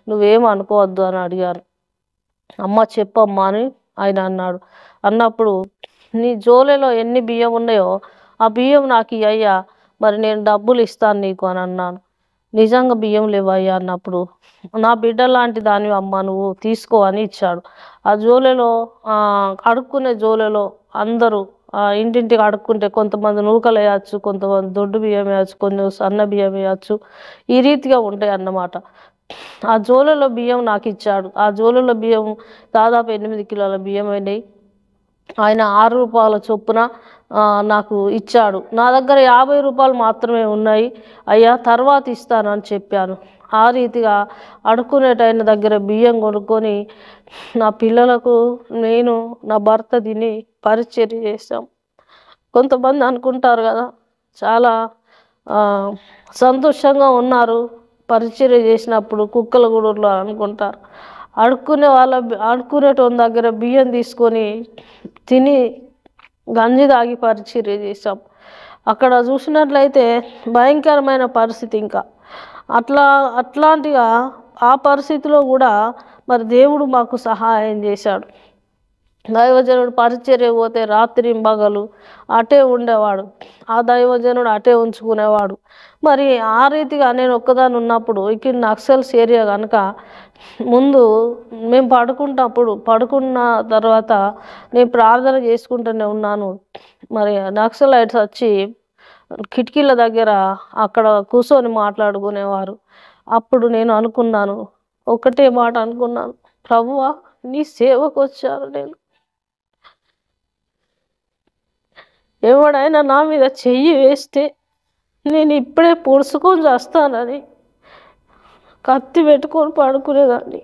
S1: నువ్వేం అనుకోవద్దు అని అడిగాను. అమ్మ చెప్పమ్మా అని ఆయన అన్నాడు. అన్నప్పుడు నీ జోలెలో ఎన్ని బియ్యం ఉన్నాయో ఆ బియ్యం నాకు ఇయ్యా, మరి నేను డబ్బులు ఇస్తాను నీకు అని అన్నాను. నిజంగా బియ్యం లేవయ్యా అన్నప్పుడు, నా బిడ్డ లాంటి దానివి అమ్మ నువ్వు తీసుకో అని ఇచ్చాడు. ఆ జోలెలో అడుక్కునే జోలెలో అందరూ ఇంటింటికి అడుక్కుంటే కొంతమంది నూకలు వేయచ్చు, కొంతమంది దొడ్డు బియ్యం వేయచ్చు, కొన్ని సన్న బియ్యం వేయచ్చు, ఈ రీతిగా ఉంటాయి అన్నమాట. ఆ జోలలో బియ్యం నాకు ఇచ్చాడు. ఆ జోలలో బియ్యం దాదాపు 8 కిలోల బియ్యం అయినాయి. ఆయన 6 రూపాయల చొప్పున నాకు ఇచ్చాడు. నా దగ్గర 50 రూపాయలు మాత్రమే ఉన్నాయి, అయ్యా తర్వాత ఇస్తానని చెప్పాను. ఆ రీతిగా అడుక్కునేటైన దగ్గర బియ్యం కొనుక్కొని నా పిల్లలకు, నేను, నా భర్త తిని పరిచర్య చేశాం. కొంతమంది అనుకుంటారు కదా, చాలా సంతోషంగా ఉన్నారు పరిచర్య చేసినప్పుడు, కుక్కల గూడూరులో అనుకుంటారు. అడుక్కునేటోని దగ్గర బియ్యం తీసుకొని తిని గంజి తాగి పరిచర్య చేశాం. అక్కడ చూసినట్లయితే భయంకరమైన పరిస్థితి. ఇంకా అట్లాంటిగా ఆ పరిస్థితిలో కూడా మరి దేవుడు మాకు సహాయం చేశాడు. దైవజనుడు పరిచర్య పోతే రాత్రింబగలు అటే ఉండేవాడు. ఆ దైవజనుడు అటే ఉంచుకునేవాడు. మరి ఆ రీతిగా నేను ఒక్కదాన్ని ఉన్నప్పుడు ఇక్కడ నక్సల్స్ ఏరియా కనుక ముందు మేము పడుకున్న తర్వాత నేను ప్రార్థన చేసుకుంటూనే ఉన్నాను. మరి నక్సలైట్స్ వచ్చి కిటికీల దగ్గర అక్కడ కూర్చొని మాట్లాడుకునేవారు. అప్పుడు నేను అనుకున్నాను, ఒకటే మాట అనుకున్నాను, ప్రభువా నీ సేవకు వచ్చాను, ఎవడైనా నా మీద చెయ్యి వేస్తే నేను ఇప్పుడే పొడుచుకొని చేస్తానని కత్తి పెట్టుకొని పడుకునేదాన్ని,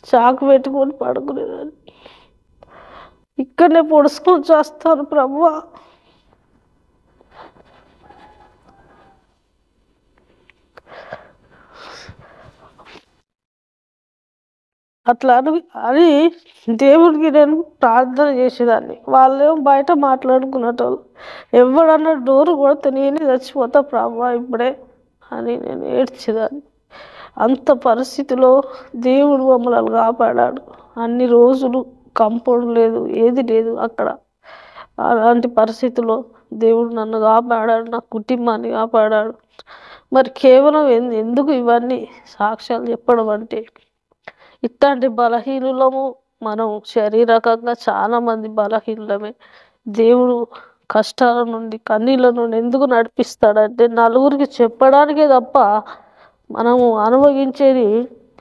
S1: చాకు పెట్టుకొని పడుకునేదాన్ని. ఇక్కడనే పొడుచుకొని చేస్తాను ప్రభువా. అట్లా అని దేవుడికి నేను ప్రార్థన చేసేదాన్ని. వాళ్ళేమో బయట మాట్లాడుకునేటోళ్ళు, ఎవడన్నా డోరు కొడితే నేనే చచ్చిపోతా ప్రభువా ఇప్పుడే అని నేను ఏడ్చేదాన్ని. అంత పరిస్థితిలో దేవుడు మమ్మల్ని కాపాడాడు. అన్ని రోజులు కంపౌండ్ లేదు, ఏది లేదు అక్కడ. అలాంటి పరిస్థితిలో దేవుడు నన్ను కాపాడాడు, నా కుటుంబాన్ని కాపాడాడు. మరి కేవలం ఎందుకు ఇవన్నీ సాక్ష్యాలు చెప్పడం అంటే, ఇట్లాంటి బలహీనులము మనం, శారీరకంగా చాలామంది బలహీనమే. దేవుడు కష్టాల నుండి, కన్నీళ్ళ నుండి ఎందుకు నడిపిస్తాడంటే నలుగురికి చెప్పడానికే తప్ప మనము అనుభవించేది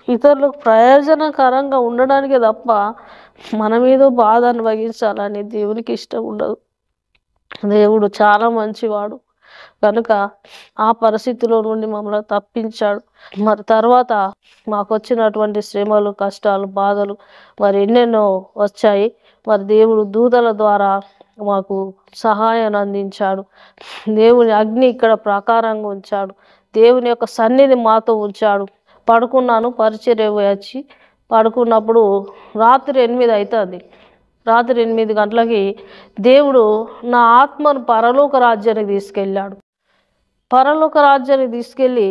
S1: ఇతరులకు ప్రయోజనకరంగా ఉండడానికే తప్ప మనమేదో బాధ అనుభవించాలని దేవునికి ఇష్టం ఉండదు. దేవుడు చాలా మంచివాడు కనుక ఆ పరిస్థితిలో నుండి మమ్మల్ని తప్పించాడు. మరి తర్వాత మాకు వచ్చినటువంటి శ్రమలు, కష్టాలు, బాధలు మరి ఎన్నెన్నో వచ్చాయి. మరి దేవుడు దూతల ద్వారా మాకు సహాయాన్ని అందించాడు. దేవుని అగ్ని ఇక్కడ ప్రాకారంగా ఉంచాడు. దేవుని యొక్క సన్నిధి మాతో ఉంచాడు. పడుకున్నాను, పరిచర్య వచ్చి పడుకున్నప్పుడు రాత్రి 8 అవుతుంది. రాత్రి 8 గంటలకి దేవుడు నా ఆత్మను పరలోక రాజ్యానికి తీసుకెళ్ళాడు. పరలోక రాజ్యానికి తీసుకెళ్ళి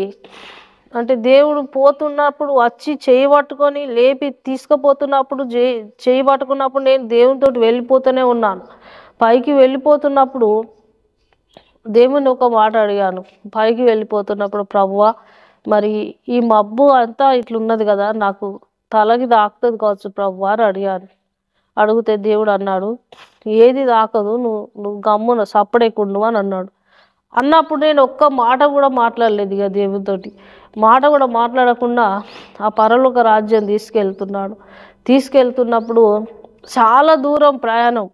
S1: అంటే దేవుడు పోతున్నప్పుడు వచ్చి చేయి పట్టుకొని లేపి తీసుకుపోతున్నప్పుడు చేయి పట్టుకున్నప్పుడు నేను దేవునితో వెళ్ళిపోతూనే ఉన్నాను. పైకి వెళ్ళిపోతున్నప్పుడు దేవుని ఒక మాట అడిగాను. పైకి వెళ్ళిపోతున్నప్పుడు, ప్రభువా మరి ఈ మబ్బు అంతా ఇట్లున్నది కదా, నాకు తలకి తాకుతుంది కావచ్చు ప్రభువా అని అడిగాను. అడిగితే దేవుడు అన్నాడు, ఏది తాకదు, నువ్వు నువ్వు గమ్మున సప్పుడేకుండు అని అన్నాడు. అన్నప్పుడు నేను ఒక్క మాట కూడా మాట్లాడలేదు. ఇక దేవునితోటి మాట కూడా మాట్లాడకుండా ఆ పరలోక రాజ్యం తీసుకెళ్తున్నప్పుడు చాలా దూరం ప్రయాణం.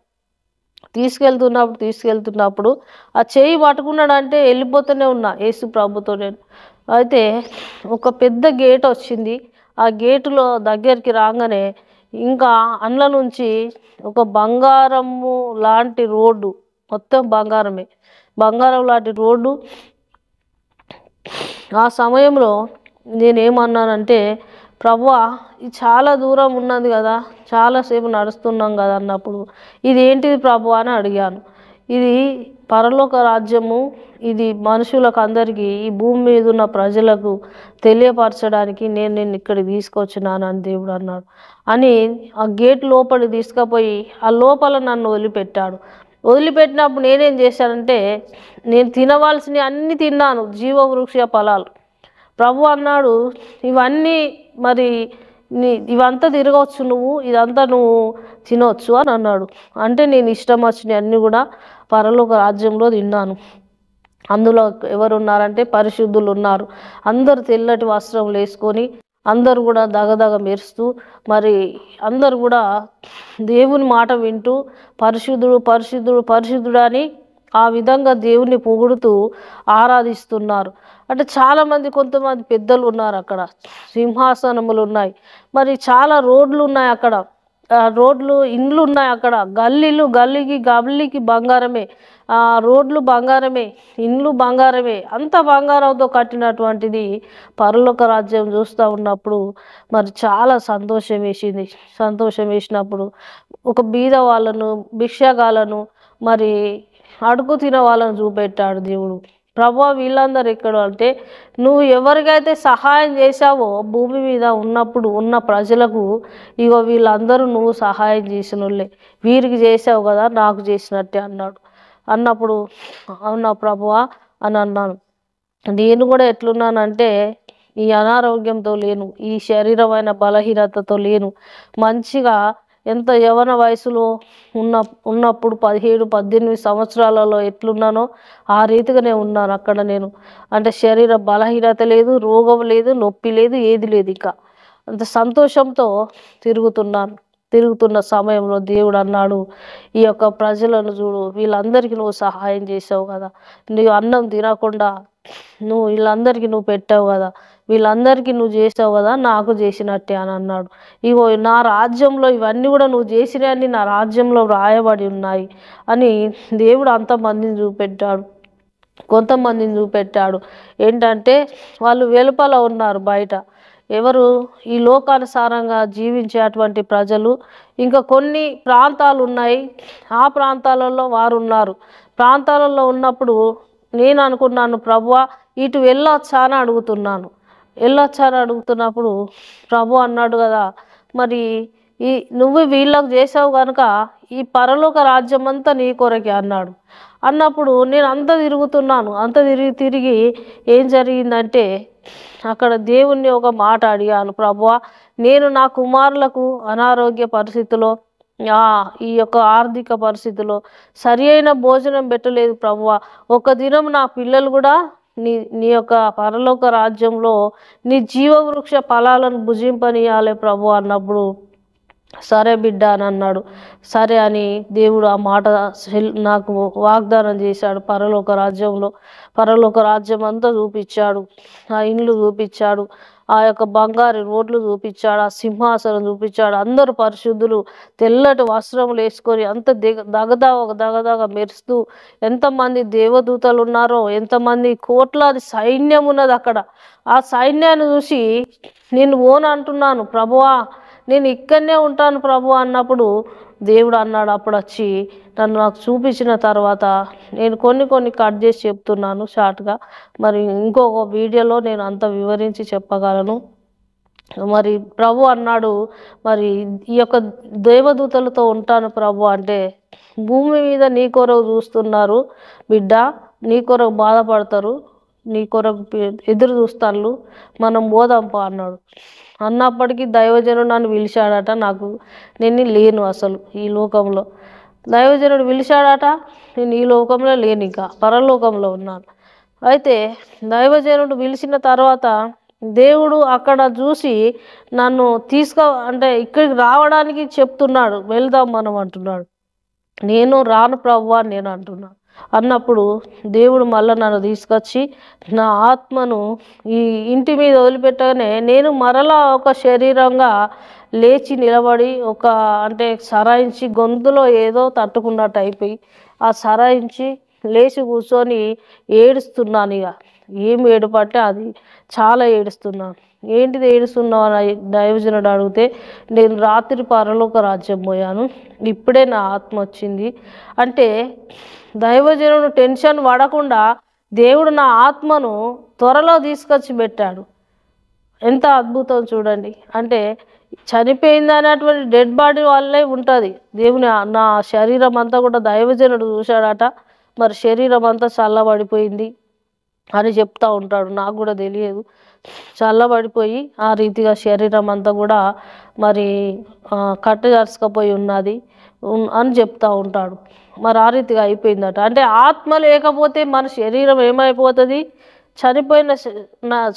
S1: తీసుకెళ్తున్నప్పుడు ఆ చేయి పట్టుకున్నాడంటే వెళ్ళిపోతూనే ఉన్నా యేసు ప్రభుతో నేను. అయితే ఒక పెద్ద గేట్ వచ్చింది. ఆ గేటులో దగ్గరికి రాగానే ఇంకా అందులో నుంచి ఒక బంగారము లాంటి రోడ్డు, మొత్తం బంగారమే, బంగారం లాంటి రోడ్డు. ఆ సమయంలో నేనేమన్నానంటే, ప్రభువా ఇది చాలా దూరం ఉన్నది కదా, చాలాసేపు నడుస్తున్నాం కదా అన్నప్పుడు, ఇదేంటిది ప్రభువా అని అడిగాను. ఇది పరలోక రాజ్యము, ఇది మనుషులకు అందరికీ, ఈ భూమి మీద ఉన్న ప్రజలకు తెలియపరచడానికి నేను ఇక్కడికి తీసుకొచ్చినాను అని దేవుడు అన్నాడు. అని ఆ గేట్ లోపలికి తీసుకుపోయి ఆ లోపల నన్ను వదిలిపెట్టాడు. వదిలిపెట్టినప్పుడు నేనేం చేశానంటే, నేను తినవలసినవి అన్నీ తిన్నాను, జీవవృక్ష ఫలాలు. ప్రభు అన్నాడు, ఇవన్నీ మరి ఇవంతా తిరగవచ్చు, ఇదంతా నువ్వు తినవచ్చు అని అన్నాడు. అంటే నేను ఇష్టం వచ్చినవి అన్నీ కూడా పరలోక రాజ్యంలో తిన్నాను. అందులో ఎవరున్నారంటే పరిశుద్ధులు ఉన్నారు. అందరు తెల్లటి వస్త్రములు వేసుకొని అందరు కూడా దగదగ మెరుస్తూ మరి అందరు కూడా దేవుని మాట వింటూ పరిశుద్ధుడు పరిశుద్ధుడు పరిశుద్ధుడు అని ఆ విధంగా దేవుని పొగుడుతూ ఆరాధిస్తున్నారు. అంటే చాలామంది, కొంతమంది పెద్దలు ఉన్నారు అక్కడ, సింహాసనములు ఉన్నాయి, మరి చాలా రోడ్లు ఉన్నాయి అక్కడ, రోడ్లు ఇండ్లు ఉన్నాయి అక్కడ, గల్లీకి బంగారమే, రోడ్లు బంగారమే, ఇండ్లు బంగారమే, అంత బంగారంతో కట్టినటువంటిది పరలోక రాజ్యం చూస్తూ ఉన్నప్పుడు మరి చాలా సంతోషం వేసినప్పుడు ఒక బీద వాళ్ళను, భిక్షగాలను, మరి అడుగు తిన వాళ్ళను చూపెట్టాడు దేవుడు. ప్రభువా వీళ్ళందరూ ఎక్కడ అంటే, నువ్వు ఎవరికైతే సహాయం చేశావో భూమి మీద ఉన్న ప్రజలకు, ఇగో వీళ్ళందరూ నువ్వు సహాయం చేసిన వాళ్ళే, వీరికి చేసావు కదా నాకు చేసినట్టే అన్నాడు. అన్నప్పుడు అవునా ప్రభువా అని అన్నాను. నేను కూడా ఎట్లున్నానంటే, ఈ అనారోగ్యంతో లేను, ఈ శరీరమైన బలహీనతతో లేను, మంచిగా ఎంత యవన వయసులో ఉన్నప్పుడు 17-18 సంవత్సరాలలో ఎట్లున్నానో ఆ రీతిగానే ఉన్నాను అక్కడ నేను. అంటే శరీర బలహీనత లేదు, రోగం లేదు, నొప్పి లేదు, ఏది లేదు. ఇంకా అంత సంతోషంతో తిరుగుతున్న సమయంలో దేవుడు అన్నాడు, ఈ యొక్క ప్రజలను చూడు, వీళ్ళందరికీ నువ్వు సహాయం చేసావు కదా, నువ్వు అన్నం తినకుండా వీళ్ళందరికీ నువ్వు పెట్టావు కదా, వీళ్ళందరికీ నువ్వు చేసావు కదా, నాకు చేసినట్టే అని అన్నాడు. ఇగో నా రాజ్యంలో ఇవన్నీ కూడా నువ్వు చేసినవన్నీ నా రాజ్యంలో వ్రాయబడి ఉన్నాయి అని దేవుడు కొంతమందిని చూపెట్టాడు. ఏంటంటే వాళ్ళు వెలుపల ఉన్నారు, బయట ఎవరు, ఈ లోకానుసారంగా జీవించేటువంటి ప్రజలు. ఇంకా కొన్ని ప్రాంతాలు ఉన్నాయి, ఆ ప్రాంతాలలో వారు ఉన్నారు. ప్రాంతాలలో ఉన్నప్పుడు నేను అనుకున్నాను, ప్రభువా ఇటు వెళ్ళొచ్చా అని అడుగుతున్నప్పుడు ప్రభు అన్నాడు కదా, మరి నువ్వు వీళ్ళకు చేసావు కనుక ఈ పరలోక రాజ్యం అంతా నీ కొరకే అన్నప్పుడు నేను అంత తిరిగి ఏం జరిగిందంటే, అక్కడ దేవుణ్ణి ఒక మాట అడిగాను, ప్రభువా నేను నా కుమారులకు అనారోగ్య పరిస్థితిలో, ఈ యొక్క ఆర్థిక పరిస్థితిలో సరి అయిన భోజనం పెట్టలేదు ప్రభువా, ఒక దినం నా పిల్లలు కూడా నీ యొక్క పరలోక రాజ్యంలో నీ జీవవృక్ష ఫలాలను భుజింపనీయాలి ప్రభు అన్నప్పుడు, సరే బిడ్డ అని అన్నాడు. సరే అని దేవుడు ఆ మాట నాకు వాగ్దానం చేశాడు. పరలోక రాజ్యం అంతా చూపించాడు, ఆ ఇండ్లు చూపించాడు, ఆ యొక్క బంగారు రోడ్లు చూపించాడు, ఆ సింహాసనం చూపించాడు. అందరూ పరిశుద్ధులు తెల్లటి వస్త్రములు వేసుకొని అంత దగదగ మెరుస్తూ ఎంతమంది దేవదూతలు ఉన్నారో, ఎంతమంది కోట్లాది సైన్యం ఉన్నది అక్కడ. ఆ సైన్యాన్ని చూసి నేను ఓన్ అంటున్నాను, ప్రభువా నేను ఇక్కడనే ఉంటాను ప్రభు అన్నప్పుడు దేవుడు అన్నాడు, అప్పుడు వచ్చి నన్ను నాకు చూపించిన తర్వాత నేను కొన్ని కట్ చేసి చెప్తున్నాను షార్ట్గా. మరి ఇంకొక వీడియోలో నేను అంత వివరించి చెప్పగలను. మరి ప్రభు అన్నాడు, మరి ఈ యొక్క దేవదూతలతో ఉంటాను ప్రభు అంటే, భూమి మీద నీ కొరకు చూస్తున్నారు బిడ్డ, నీ కొరకు బాధపడతారు, నీ కొరకు ఎదురు చూస్తాను, మనం పోదాంపా అన్నాడు. అన్నప్పటికీ దైవజనుడు నన్ను పిలిచాడట. నేను లేను అసలు ఈ లోకంలో. దైవజనుడు పిలిచాడట, నేను ఈ లోకంలో లేను, ఇంకా పరలోకంలో ఉన్నాను. అయితే దైవజనుడు పిలిచిన తర్వాత దేవుడు అక్కడ చూసి నన్ను అంటే ఇక్కడికి రావడానికి చెప్తున్నాడు, వెళ్దాం మనం అంటున్నాడు. నేను రాను ప్రభువా అని నేను అంటున్నాను. అన్నప్పుడు దేవుడు మళ్ళీ నన్ను తీసుకొచ్చి నా ఆత్మను ఈ ఇంటి మీద వదిలిపెట్టగానే నేను మరలా ఒక శరీరంగా లేచి నిలబడి అంటే సరాయించి గొంతులో ఏదో తట్టుకున్నట్టు అయిపోయి ఆ సరాయించి లేచి కూర్చొని ఏడుస్తున్నాను. ఇక ఏం ఏడుపంటే అది చాలా ఏడుస్తున్నాను. ఏంటిది ఏడుస్తున్నావు అని దైవజనుడు అడిగితే, నేను రాత్రి పరలోక రాజ్యం పోయాను, ఇప్పుడే నా ఆత్మ వచ్చింది అంటే దైవజనుడు టెన్షన్ పడకుండా దేవుడు నా ఆత్మను త్వరలో తీసుకొచ్చి పెట్టాడు. ఎంత అద్భుతం చూడండి. అంటే చనిపోయింది అనేటువంటి డెడ్ బాడీ వల్లే ఉంటుంది. దేవుని నా శరీరం అంతా కూడా దైవజనుడు చూశాడట. మరి శరీరం అంతా చల్లబడిపోయింది అని చెప్తా ఉంటాడు. నాకు కూడా తెలియదు. చల్లబడిపోయి ఆ రీతిగా శరీరం అంతా కూడా మరి కట్టజరుచుకపోయి ఉన్నది అని చెప్తా ఉంటాడు. మరి ఆ రీతిగా అయిపోయిందట. అంటే ఆత్మ లేకపోతే మన శరీరం ఏమైపోతుంది?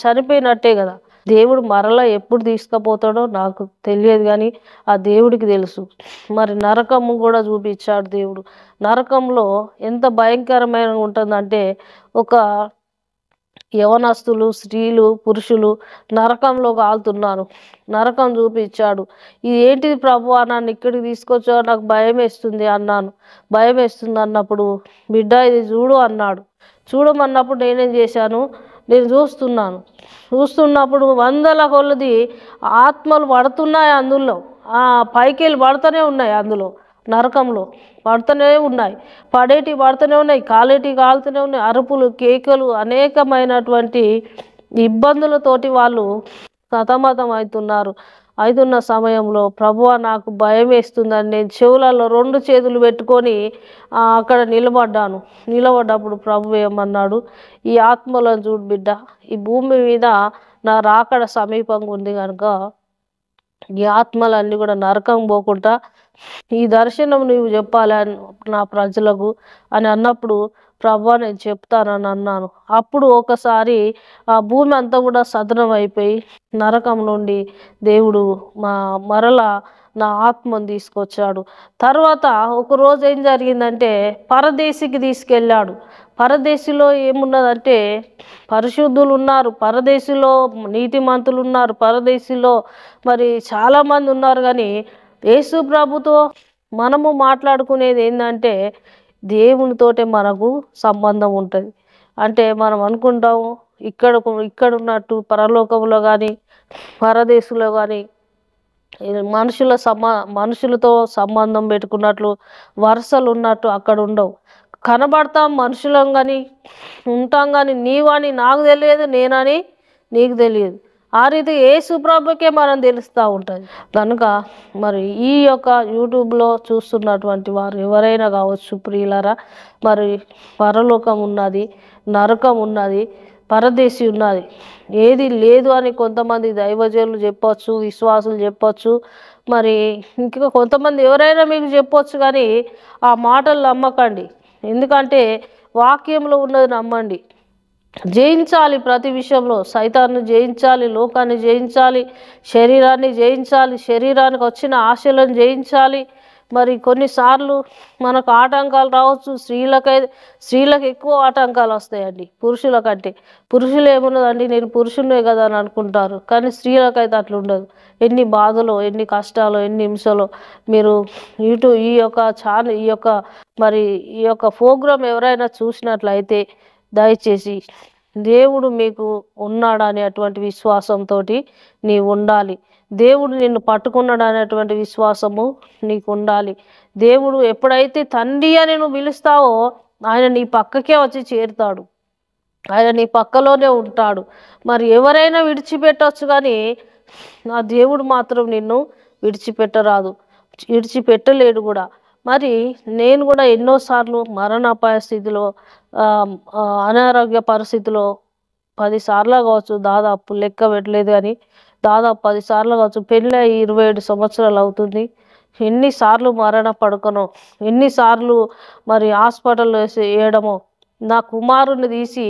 S1: చనిపోయినట్టే కదా. దేవుడు మరలా ఎప్పుడు తీసుకుపోతాడో నాకు తెలియదు, కానీ ఆ దేవుడికి తెలుసు. మరి నరకము కూడా చూపించాడు దేవుడు. నరకంలో ఎంత భయంకరమైన ఉంటుందంటే, ఒక యవనస్తులు, స్త్రీలు, పురుషులు నరకంలో కాలుతున్నారు. నరకం చూపించాడు. ఇది ఏంటిది ప్రభు నన్ను ఇక్కడికి తీసుకొచ్చావు, నాకు భయం వేస్తుంది అన్నాను. భయం వేస్తుంది అన్నప్పుడు, బిడ్డ ఇది చూడు అన్నాడు. చూడమన్నప్పుడు నేనేం చేశాను, నేను చూస్తున్నప్పుడు వందల కొలది ఆత్మలు పడుతున్నాయి అందులో. పైకి వెళ్ళి పడుతూనే ఉన్నాయి, అందులో నరకంలో పడుతూనే ఉన్నాయి, పడుతూనే ఉన్నాయి, కాలుతూనే ఉన్నాయి. అరుపులు, కేకలు, అనేకమైనటువంటి ఇబ్బందులతోటి వాళ్ళు సతమతం అవుతున్న సమయంలో ప్రభువా నాకు భయం వేస్తుందని నేను చెవులలో 2 చేతులు పెట్టుకొని అక్కడ నిలబడ్డప్పుడు ప్రభు ఏమన్నాడు, ఈ ఆత్మలను చూడు బిడ్డ, ఈ భూమి మీద నా రాకడ సమీపంగా ఉంది కనుక ఈ ఆత్మలన్నీ కూడా నరకం పోకుండా ఈ దర్శనం నువ్వు చెప్పాలి నా ప్రజలకు అని అన్నప్పుడు, ప్రభువా నేను చెప్తానని అన్నాను. అప్పుడు ఒకసారి ఆ భూమి అంతా కూడా సదనం అయిపోయి నరకం నుండి దేవుడు మరలా నా ఆత్మను తీసుకొచ్చాడు. తర్వాత ఒకరోజు ఏం జరిగిందంటే, పరదేశికి తీసుకెళ్ళాడు. పరదేశిలో ఏమున్నదంటే, పరిశుద్ధులు ఉన్నారు, పరదేశిలో నీతిమంతులు ఉన్నారు, పరదేశిలో మరి చాలామంది ఉన్నారు. కానీ యేసు ప్రభుతో మనము మాట్లాడుకునేది ఏంటంటే, దేవునితోటే మనకు సంబంధం ఉంటుంది. అంటే మనం అనుకుంటాము ఇక్కడున్నట్టు పరలోకంలో కానీ పరదేశంలో కానీ మనుషులతో సంబంధం పెట్టుకున్నట్లు వరుసలు ఉన్నట్టు అక్కడ ఉండవు. కనబడతాం మనుషులం కానీ ఉంటాం, కానీ నీవని నాకు తెలియదు, నేనని నీకు తెలియదు. ఆ రీతి యేసు ప్రభుకే మనం తెలుస్తూ ఉంటుంది. కనుక మరి ఈ యొక్క యూట్యూబ్లో చూస్తున్నటువంటి వారు ఎవరైనా కావచ్చు ప్రియులారా, మరి పరలోకం ఉన్నది, నరకం ఉన్నది, పరదేశి ఉన్నది, ఏది లేదు అని కొంతమంది దైవజనులు చెప్పొచ్చు, విశ్వాసులు చెప్పొచ్చు, మరి ఇంకా కొంతమంది ఎవరైనా మీకు చెప్పొచ్చు. కానీ ఆ మాటలు నమ్మకండి. ఎందుకంటే వాక్యంలో ఉన్నది నమ్మండి. జయించాలి, ప్రతి విషయంలో సైతాన్ని జయించాలి, లోకాన్ని జయించాలి, శరీరాన్ని జయించాలి, శరీరానికి వచ్చిన ఆశలను జయించాలి, మరి కొన్నిసార్లు మనకు ఆటంకాలు రావచ్చు. స్త్రీలకు ఎక్కువ ఆటంకాలు వస్తాయండి పురుషుల కంటే. పురుషులు ఏమున్నదండి, నేను పురుషున్నే కదా అని అనుకుంటారు, కానీ స్త్రీలకైతే అట్లా ఉండదు. ఎన్ని బాధలో, ఎన్ని కష్టాలు, ఎన్ని హింసలో. మీరు ఈ యొక్క ఈ యొక్క మరి ఈ యొక్క ప్రోగ్రాం ఎవరైనా చూసినట్లయితే దయచేసి దేవుడు మీకు ఉన్నాడు అనేటువంటి విశ్వాసంతో నీవు ఉండాలి. దేవుడు నిన్ను పట్టుకున్నాడు అనేటువంటి విశ్వాసము నీకు ఉండాలి. దేవుడు ఎప్పుడైతే తండ్రి అని నువ్వు పిలుస్తావో ఆయన నీ పక్కకే వచ్చి చేరుతాడు. ఆయన నీ పక్కలోనే ఉంటాడు. మరి ఎవరైనా విడిచిపెట్టవచ్చు, కానీ నా దేవుడు మాత్రం నిన్ను విడిచిపెట్టరాదు, విడిచిపెట్టలేడు కూడా. మరి నేను కూడా ఎన్నోసార్లు మరణాపాయ స్థితిలో, అనారోగ్య పరిస్థితిలో 10 సార్లు కావచ్చు, దాదాపు లెక్క పెట్టలేదు కానీ దాదాపు 10 సార్లు కావచ్చు. పెళ్ళి 27 సంవత్సరాలు అవుతుంది. ఎన్నిసార్లు మరణ పడుకనో, ఎన్నిసార్లు మరి హాస్పిటల్లో వేయడమో. నా కుమారుని తీసి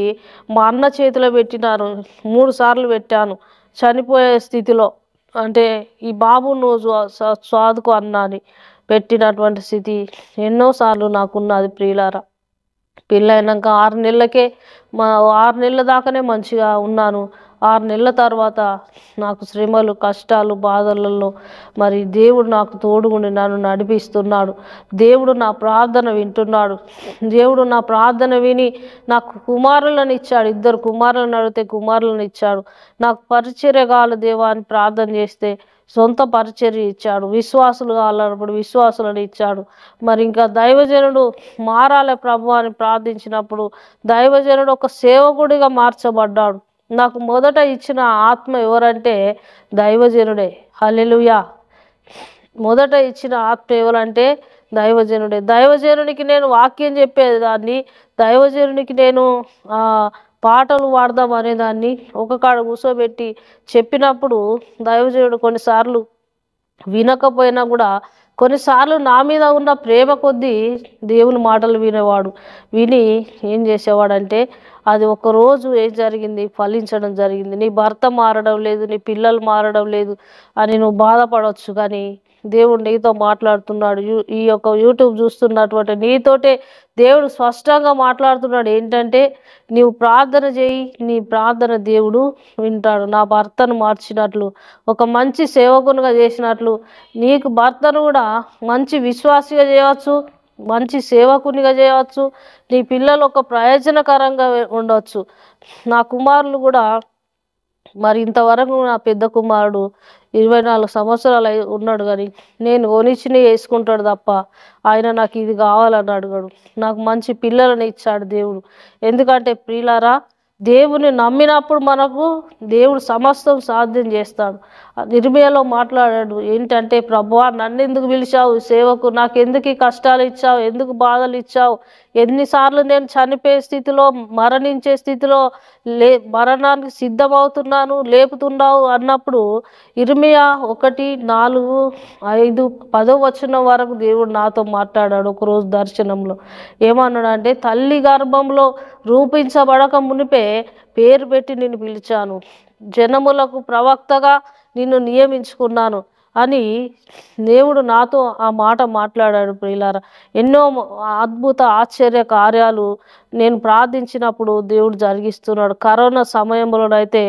S1: మా అన్న చేతిలో పెట్టినాను, 3 సార్లు పెట్టాను చనిపోయే స్థితిలో. అంటే ఈ బాబు నువ్వు సాదుకో అన్నా అని పెట్టినటువంటి స్థితి ఎన్నోసార్లు నాకున్నది ప్రియులారా. పెళ్ళైనాక 6 నెలలకే 6 నెలల దాకానే మంచిగా ఉన్నాను. 6 నెలల తర్వాత నాకు శ్రమలు, కష్టాలు, బాధలలో మరి దేవుడు నాకు తోడుగుండి నన్ను నడిపిస్తున్నాడు. దేవుడు నా ప్రార్థన వింటున్నాడు. దేవుడు నా ప్రార్థన విని నాకు కుమారులను ఇచ్చాడు. 2 కుమారులను అడిగితే కుమారులను ఇచ్చాడు. నాకు పరిచర్య కావాలి దేవా అని ప్రార్థన చేస్తే సొంత పరిచర్య ఇచ్చాడు. విశ్వాసులు కావాలన్నప్పుడు విశ్వాసులను ఇచ్చాడు. మరి ఇంకా దైవజనుడు మారాలి ప్రభు అని ప్రార్థించినప్పుడు దైవజనుడు ఒక సేవకుడిగా మార్చబడ్డాడు. నాకు మొదట ఇచ్చిన ఆత్మ ఎవరంటే దైవజనుడే. హల్లెలూయా. మొదట ఇచ్చిన ఆత్మ ఎవరంటే దైవజనుడే. దైవజనునికి నేను వాక్యం చెప్పేదాన్ని, దైవజనునికి నేను పాటలు పాడదాం అనేదాన్ని. ఒక కాడ కూర్చోబెట్టి చెప్పినప్పుడు దైవజనుడు కొన్నిసార్లు వినకపోయినా కూడా కొన్నిసార్లు నా మీద ఉన్న ప్రేమ కొద్దీ దేవుని మాటలు వినేవాడు. విని ఏం చేసేవాడంటే, అది ఒకరోజు ఏం జరిగింది, ఫలించడం జరిగింది. నీ భర్త మారడం లేదు, నీ పిల్లలు మారడం లేదు అని నువ్వు బాధపడవచ్చు, కానీ దేవుడు నీతో మాట్లాడుతున్నాడు. ఈ యొక్క యూట్యూబ్ చూస్తున్నటువంటి నీతోటే దేవుడు స్పష్టంగా మాట్లాడుతున్నాడు. ఏంటంటే, నీవు ప్రార్థన చేయి, నీ ప్రార్థన దేవుడు వింటాడు. నా భర్తను మార్చినట్లు, ఒక మంచి సేవకునిగా చేసినట్లు నీకు భర్తను కూడా మంచి విశ్వాసిగా చేయవచ్చు, మంచి సేవకునిగా చేయవచ్చు. నీ పిల్లలు ఒక ప్రయోజనకరంగా ఉండవచ్చు. నా కుమారులు కూడా మరి ఇంతవరకు నా పెద్ద కుమారుడు 24 సంవత్సరాలు ఉన్నాడు, కానీ నేను కొనిచ్చినవి వేసుకుంటాడు తప్ప ఆయన నాకు ఇది కావాలని అడగడు. నాకు మంచి పిల్లలను ఇచ్చాడు దేవుడు. ఎందుకంటే ప్రియులారా, దేవుని నమ్మినప్పుడు మనకు దేవుడు సమస్తం సాధ్యం చేస్తాడు. ఇర్మీయాలో మాట్లాడాడు ఏంటంటే, ప్రభువా నన్ను ఎందుకు పిలిచావు సేవకు, నాకు ఎందుకు ఈ కష్టాలు ఇచ్చావు, ఎందుకు బాధలు ఇచ్చావు, ఎన్నిసార్లు నేను చనిపోయే స్థితిలో, మరణించే స్థితిలో మరణానికి సిద్ధమవుతున్నాను, లేపుతున్నావు అన్నప్పుడు ఇర్మీయా 1:4-5-10 వరకు దేవుడు నాతో మాట్లాడాడు. ఒకరోజు దర్శనంలో ఏమన్నాడంటే, తల్లి గర్భంలో రూపించబడక మునిపే పేరు పెట్టి నిన్ను పిలిచాను, జనములకు ప్రవక్తగా నిన్ను నియమించుకున్నాను అని దేవుడు నాతో ఆ మాట మాట్లాడాడు. ప్రియులారా, ఎన్నో అద్భుత ఆశ్చర్య కార్యాలు నేను ప్రార్థించినప్పుడు దేవుడు జరిగిస్తున్నాడు. కరోనా సమయంలోనైతే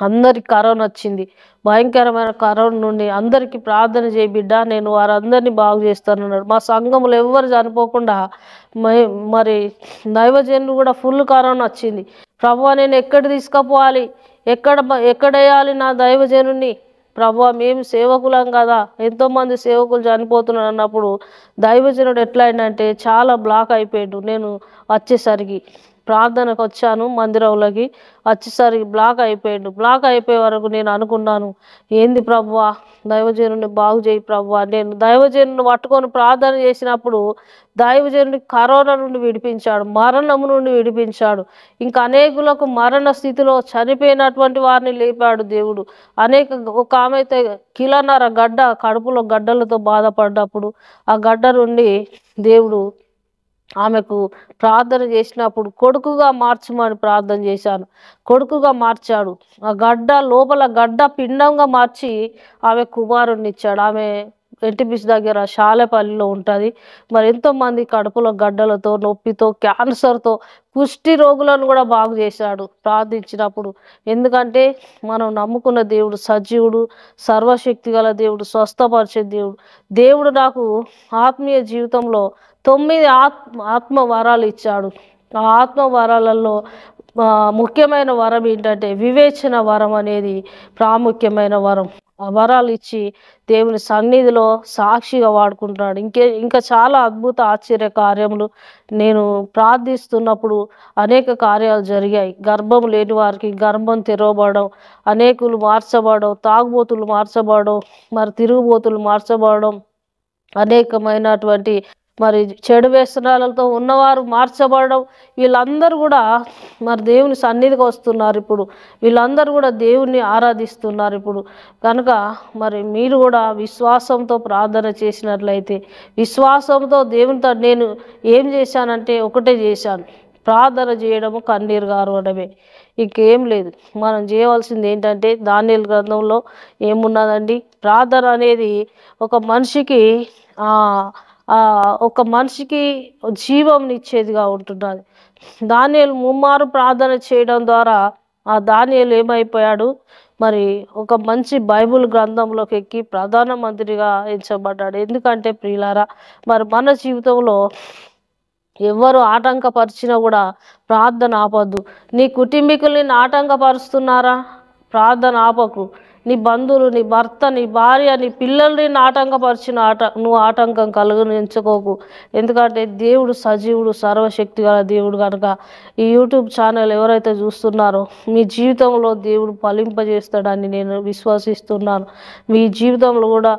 S1: అందరికి కరోనా వచ్చింది. భయంకరమైన కరోనా నుండి అందరికీ ప్రార్థన చేయి బిడ్డ, నేను వారందరినీ బాగు చేస్తానన్నాడు. మా సంఘంలో ఎవ్వరు చనిపోకుండా మరి దైవజనులు కూడా ఫుల్ కరోనా వచ్చింది. ప్రభువా నేను ఎక్కడ తీసుకుపోవాలి, ఎక్కడ వేయాలి నా దైవజనుని, ప్రభువా మేము సేవకులం కదా, ఎంతోమంది సేవకులు చనిపోతున్నారు అన్నప్పుడు దైవజనుడు ఎట్లా అయిందంటే చాలా బ్లాక్ అయిపోయాడు. నేను వచ్చేసరికి ప్రార్థనకు వచ్చాను, మందిరంలోకి వచ్చేసరికి బ్లాక్ అయిపోయాడు. బ్లాక్ అయిపోయే వరకు నేను అనుకున్నాను, ఏంది ప్రభువా, దైవజనుని బాగు చేయి ప్రభువా. నేను దైవజనుని పట్టుకొని ప్రార్థన చేసినప్పుడు దైవజనుని కరోనా నుండి విడిపించాడు, మరణము నుండి విడిపించాడు. ఇంకా అనేకులకు మరణ స్థితిలో చనిపోయినటువంటి వారిని లేపాడు దేవుడు. ఒక ఆమె అయితే 1.5 గడ్డ కడుపులో గడ్డలతో బాధపడ్డప్పుడు ఆ గడ్డ నుండి దేవుడు ఆమెకు ప్రార్థన చేసినప్పుడు కొడుకుగా మార్చమని ప్రార్థన చేశాను. కొడుకుగా మార్చాడు. ఆ గడ్డ లోపల గడ్డ పిండంగా మార్చి ఆమె కుమారుణ్ణి ఇచ్చాడు. ఆమె ఎన్టీపీసీ దగ్గర శాలేపల్లిలో ఉంటుంది. మరి ఎంతోమంది కడుపులో గడ్డలతో, నొప్పితో, క్యాన్సర్‌తో, కుష్టి రోగులను కూడా బాగు చేశాడు ప్రార్థించినప్పుడు. ఎందుకంటే మనం నమ్ముకున్న దేవుడు సజీవుడు, సర్వశక్తిగల దేవుడు, స్వస్థపరిచే దేవుడు. దేవుడు నాకు ఆత్మీయ జీవితంలో 9 ఆత్మ వరాలు ఇచ్చాడు. ఆ ఆత్మ వరాలలో ముఖ్యమైన వరం ఏంటంటే వివేచన వరం అనేది ప్రాముఖ్యమైన వరం. ఆ వరాలు ఇచ్చి దేవుని సన్నిధిలో సాక్షిగా వాడుకుంటున్నాడు. ఇంకా చాలా అద్భుత ఆశ్చర్య కార్యములు నేను ప్రార్థిస్తున్నప్పుడు అనేక కార్యాలు జరిగాయి. గర్భం లేని వారికి గర్భం తెరవబడడం, అనేకులు మార్చబడడం, తాగుబోతులు మార్చబడడం, మరి తిరుగుబోతులు మార్చబడడం, అనేకమైనటువంటి మరి చెడు వ్యసనాలతో ఉన్నవారు మార్చబడడం, వీళ్ళందరూ కూడా మరి దేవుని సన్నిధికి వస్తున్నారు. ఇప్పుడు వీళ్ళందరూ కూడా దేవుణ్ణి ఆరాధిస్తున్నారు. ఇప్పుడు కనుక మరి మీరు కూడా విశ్వాసంతో ప్రార్థన చేసినట్లయితే, విశ్వాసంతో దేవునితో నేను ఏం చేశానంటే ఒకటే చేశాను, ప్రార్థన చేయడము, కన్నీరు గారవడమే, ఇంకేం లేదు. మనం చేయవలసింది ఏంటంటే దానియేలు గ్రంథంలో ఏమున్నదండి, ప్రార్థన అనేది ఒక మనిషికి ఒక మనిషికి జీవంనిచ్చేదిగా ఉంటున్నది. దానియేలు ముమ్మారు ప్రార్థన చేయడం ద్వారా ఆ దానియేలు ఏమైపోయాడు, మరి ఒక మంచి బైబిల్ గ్రంథంలోకి ఎక్కి ప్రధానమంత్రిగా ఎంచబడ్డాడు. ఎందుకంటే ప్రియులారా, మరి మన జీవితంలో ఎవరు ఆటంకపరిచినా కూడా ప్రార్థన ఆపద్దు. నీ కుటుంబీకుల్ని ఆటంకపరుస్తున్నారా, ప్రార్థన ఆపకు. నీ బంధువులు, నీ భర్త, నీ భార్య, నీ పిల్లల్ని ఆటంకపరిచిన నువ్వు ఆటంకం కలుగనించుకోకు. ఎందుకంటే దేవుడు సజీవుడు, సర్వశక్తి గల దేవుడు కనుక ఈ యూట్యూబ్ ఛానల్ ఎవరైతే చూస్తున్నారో మీ జీవితంలో దేవుడు ఫలింపజేస్తాడని నేను విశ్వసిస్తున్నాను. మీ జీవితంలో కూడా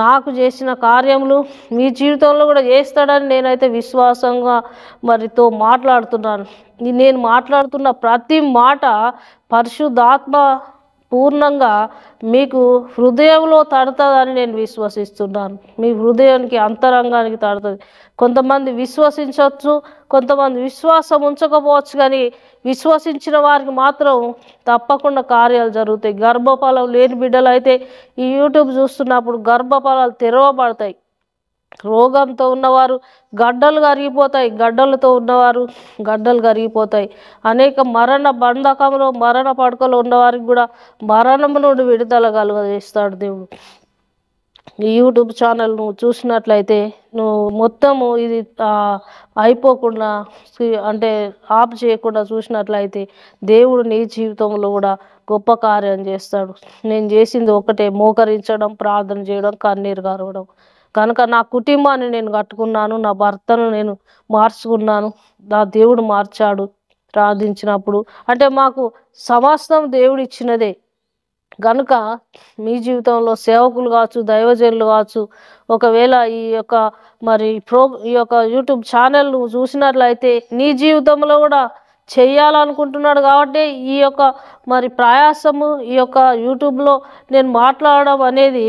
S1: నాకు చేసిన కార్యములు మీ జీవితంలో కూడా చేస్తాడని నేనైతే విశ్వాసంగా మరితో మాట్లాడుతున్నాను. నేను మాట్లాడుతున్న ప్రతి మాట పరిశుద్ధాత్మ పూర్ణంగా మీకు హృదయంలో తడుతుందని నేను విశ్వసిస్తున్నాను. మీ హృదయానికి, అంతరంగానికి తడుతుంది. కొంతమంది విశ్వసించవచ్చు, కొంతమంది విశ్వాసం ఉంచకపోవచ్చు, కానీ విశ్వసించిన వారికి మాత్రం తప్పకుండా కార్యాలు జరుగుతాయి. గర్భఫలం లేని బిడ్డలు అయితే ఈ యూట్యూబ్ చూస్తున్నప్పుడు గర్భఫలాలు తెరవబడతాయి. రోగంతో ఉన్నవారు గడ్డలు కరిగిపోతాయి, గడ్డలతో ఉన్నవారు గడ్డలు కరిగిపోతాయి. అనేక మరణ బంధకంలో, మరణ పడకలో ఉన్నవారికి కూడా మరణం నుండి విడుదల కలుగజేస్తాడు దేవుడు. ఈ యూట్యూబ్ ఛానల్ నువ్వు చూసినట్లయితే నువ్వు మొత్తము ఇది అయిపోకుండా అంటే ఆఫ్ చేయకుండా చూసినట్లయితే దేవుడు నీ జీవితంలో కూడా గొప్ప కార్యం చేస్తాడు. నేను చేసింది ఒకటే, మోకరించడం, ప్రార్థన చేయడం, కన్నీరు గారవడం. కనుక నా కుటుంబాన్ని నేను కట్టుకున్నాను, నా భర్తను నేను మార్చుకున్నాను, నా దేవుడు మార్చాడు ప్రార్థించినప్పుడు. అంటే మాకు సమస్తం దేవుడు ఇచ్చినదే. కనుక మీ జీవితంలో సేవకులు కావచ్చు, దైవజనులు కావచ్చు, ఒకవేళ ఈ యొక్క యూట్యూబ్ ఛానల్ నువ్వు చూసినట్లయితే నీ జీవితంలో కూడా చెయ్యాలనుకుంటున్నాడు. కాబట్టి ఈ యొక్క ప్రయాసము, ఈ యొక్క యూట్యూబ్లో నేను మాట్లాడడం అనేది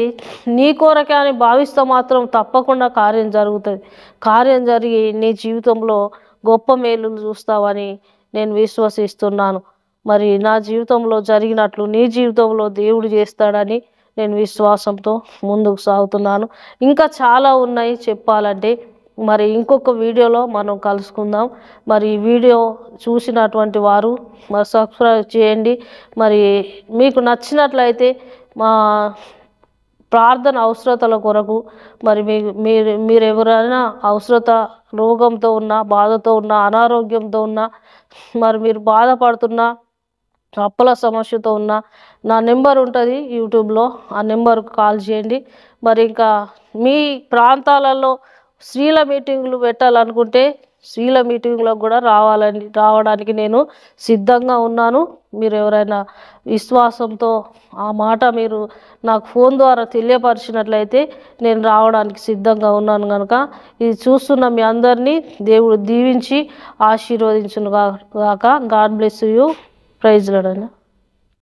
S1: నీ కోరకే అని భావిస్తే మాత్రం తప్పకుండా కార్యం జరుగుతుంది. కార్యం జరిగి నీ జీవితంలో గొప్ప మేలులు చూస్తావని నేను విశ్వసిస్తున్నాను. మరి నా జీవితంలో జరిగినట్లు నీ జీవితంలో దేవుడు చేస్తాడని నేను విశ్వాసంతో ముందుకు సాగుతున్నాను. ఇంకా చాలా ఉన్నాయి చెప్పాలంటే. మరి ఇంకొక వీడియోలో మనం కలుసుకుందాం. మరి ఈ వీడియో చూసినటువంటి వారు మరి సబ్స్క్రైబ్ చేయండి. మరి మీకు నచ్చినట్లయితే మా ప్రార్థన అవసరతల కొరకు మరి మీరు ఎవరైనా అవసరత, రోగంతో ఉన్నా, బాధతో ఉన్నా, అనారోగ్యంతో ఉన్నా, మరి మీరు బాధపడుతున్నా, అప్పుల సమస్యతో ఉన్న నా నెంబర్ ఉంటుంది యూట్యూబ్లో, ఆ నెంబర్కు కాల్ చేయండి. మరి ఇంకా మీ ప్రాంతాలలో స్త్రీల మీటింగులు పెట్టాలనుకుంటే స్త్రీల మీటింగ్లకు కూడా రావడానికి నేను సిద్ధంగా ఉన్నాను. మీరు ఎవరైనా విశ్వాసంతో ఆ మాట మీరు నాకు ఫోన్ ద్వారా తెలియపరిచినట్లయితే నేను రావడానికి సిద్ధంగా ఉన్నాను. కనుక ఇది చూస్తున్న మీ అందరినీ దేవుడు దీవించి ఆశీర్వదించును గాక. God bless you. Praise lord.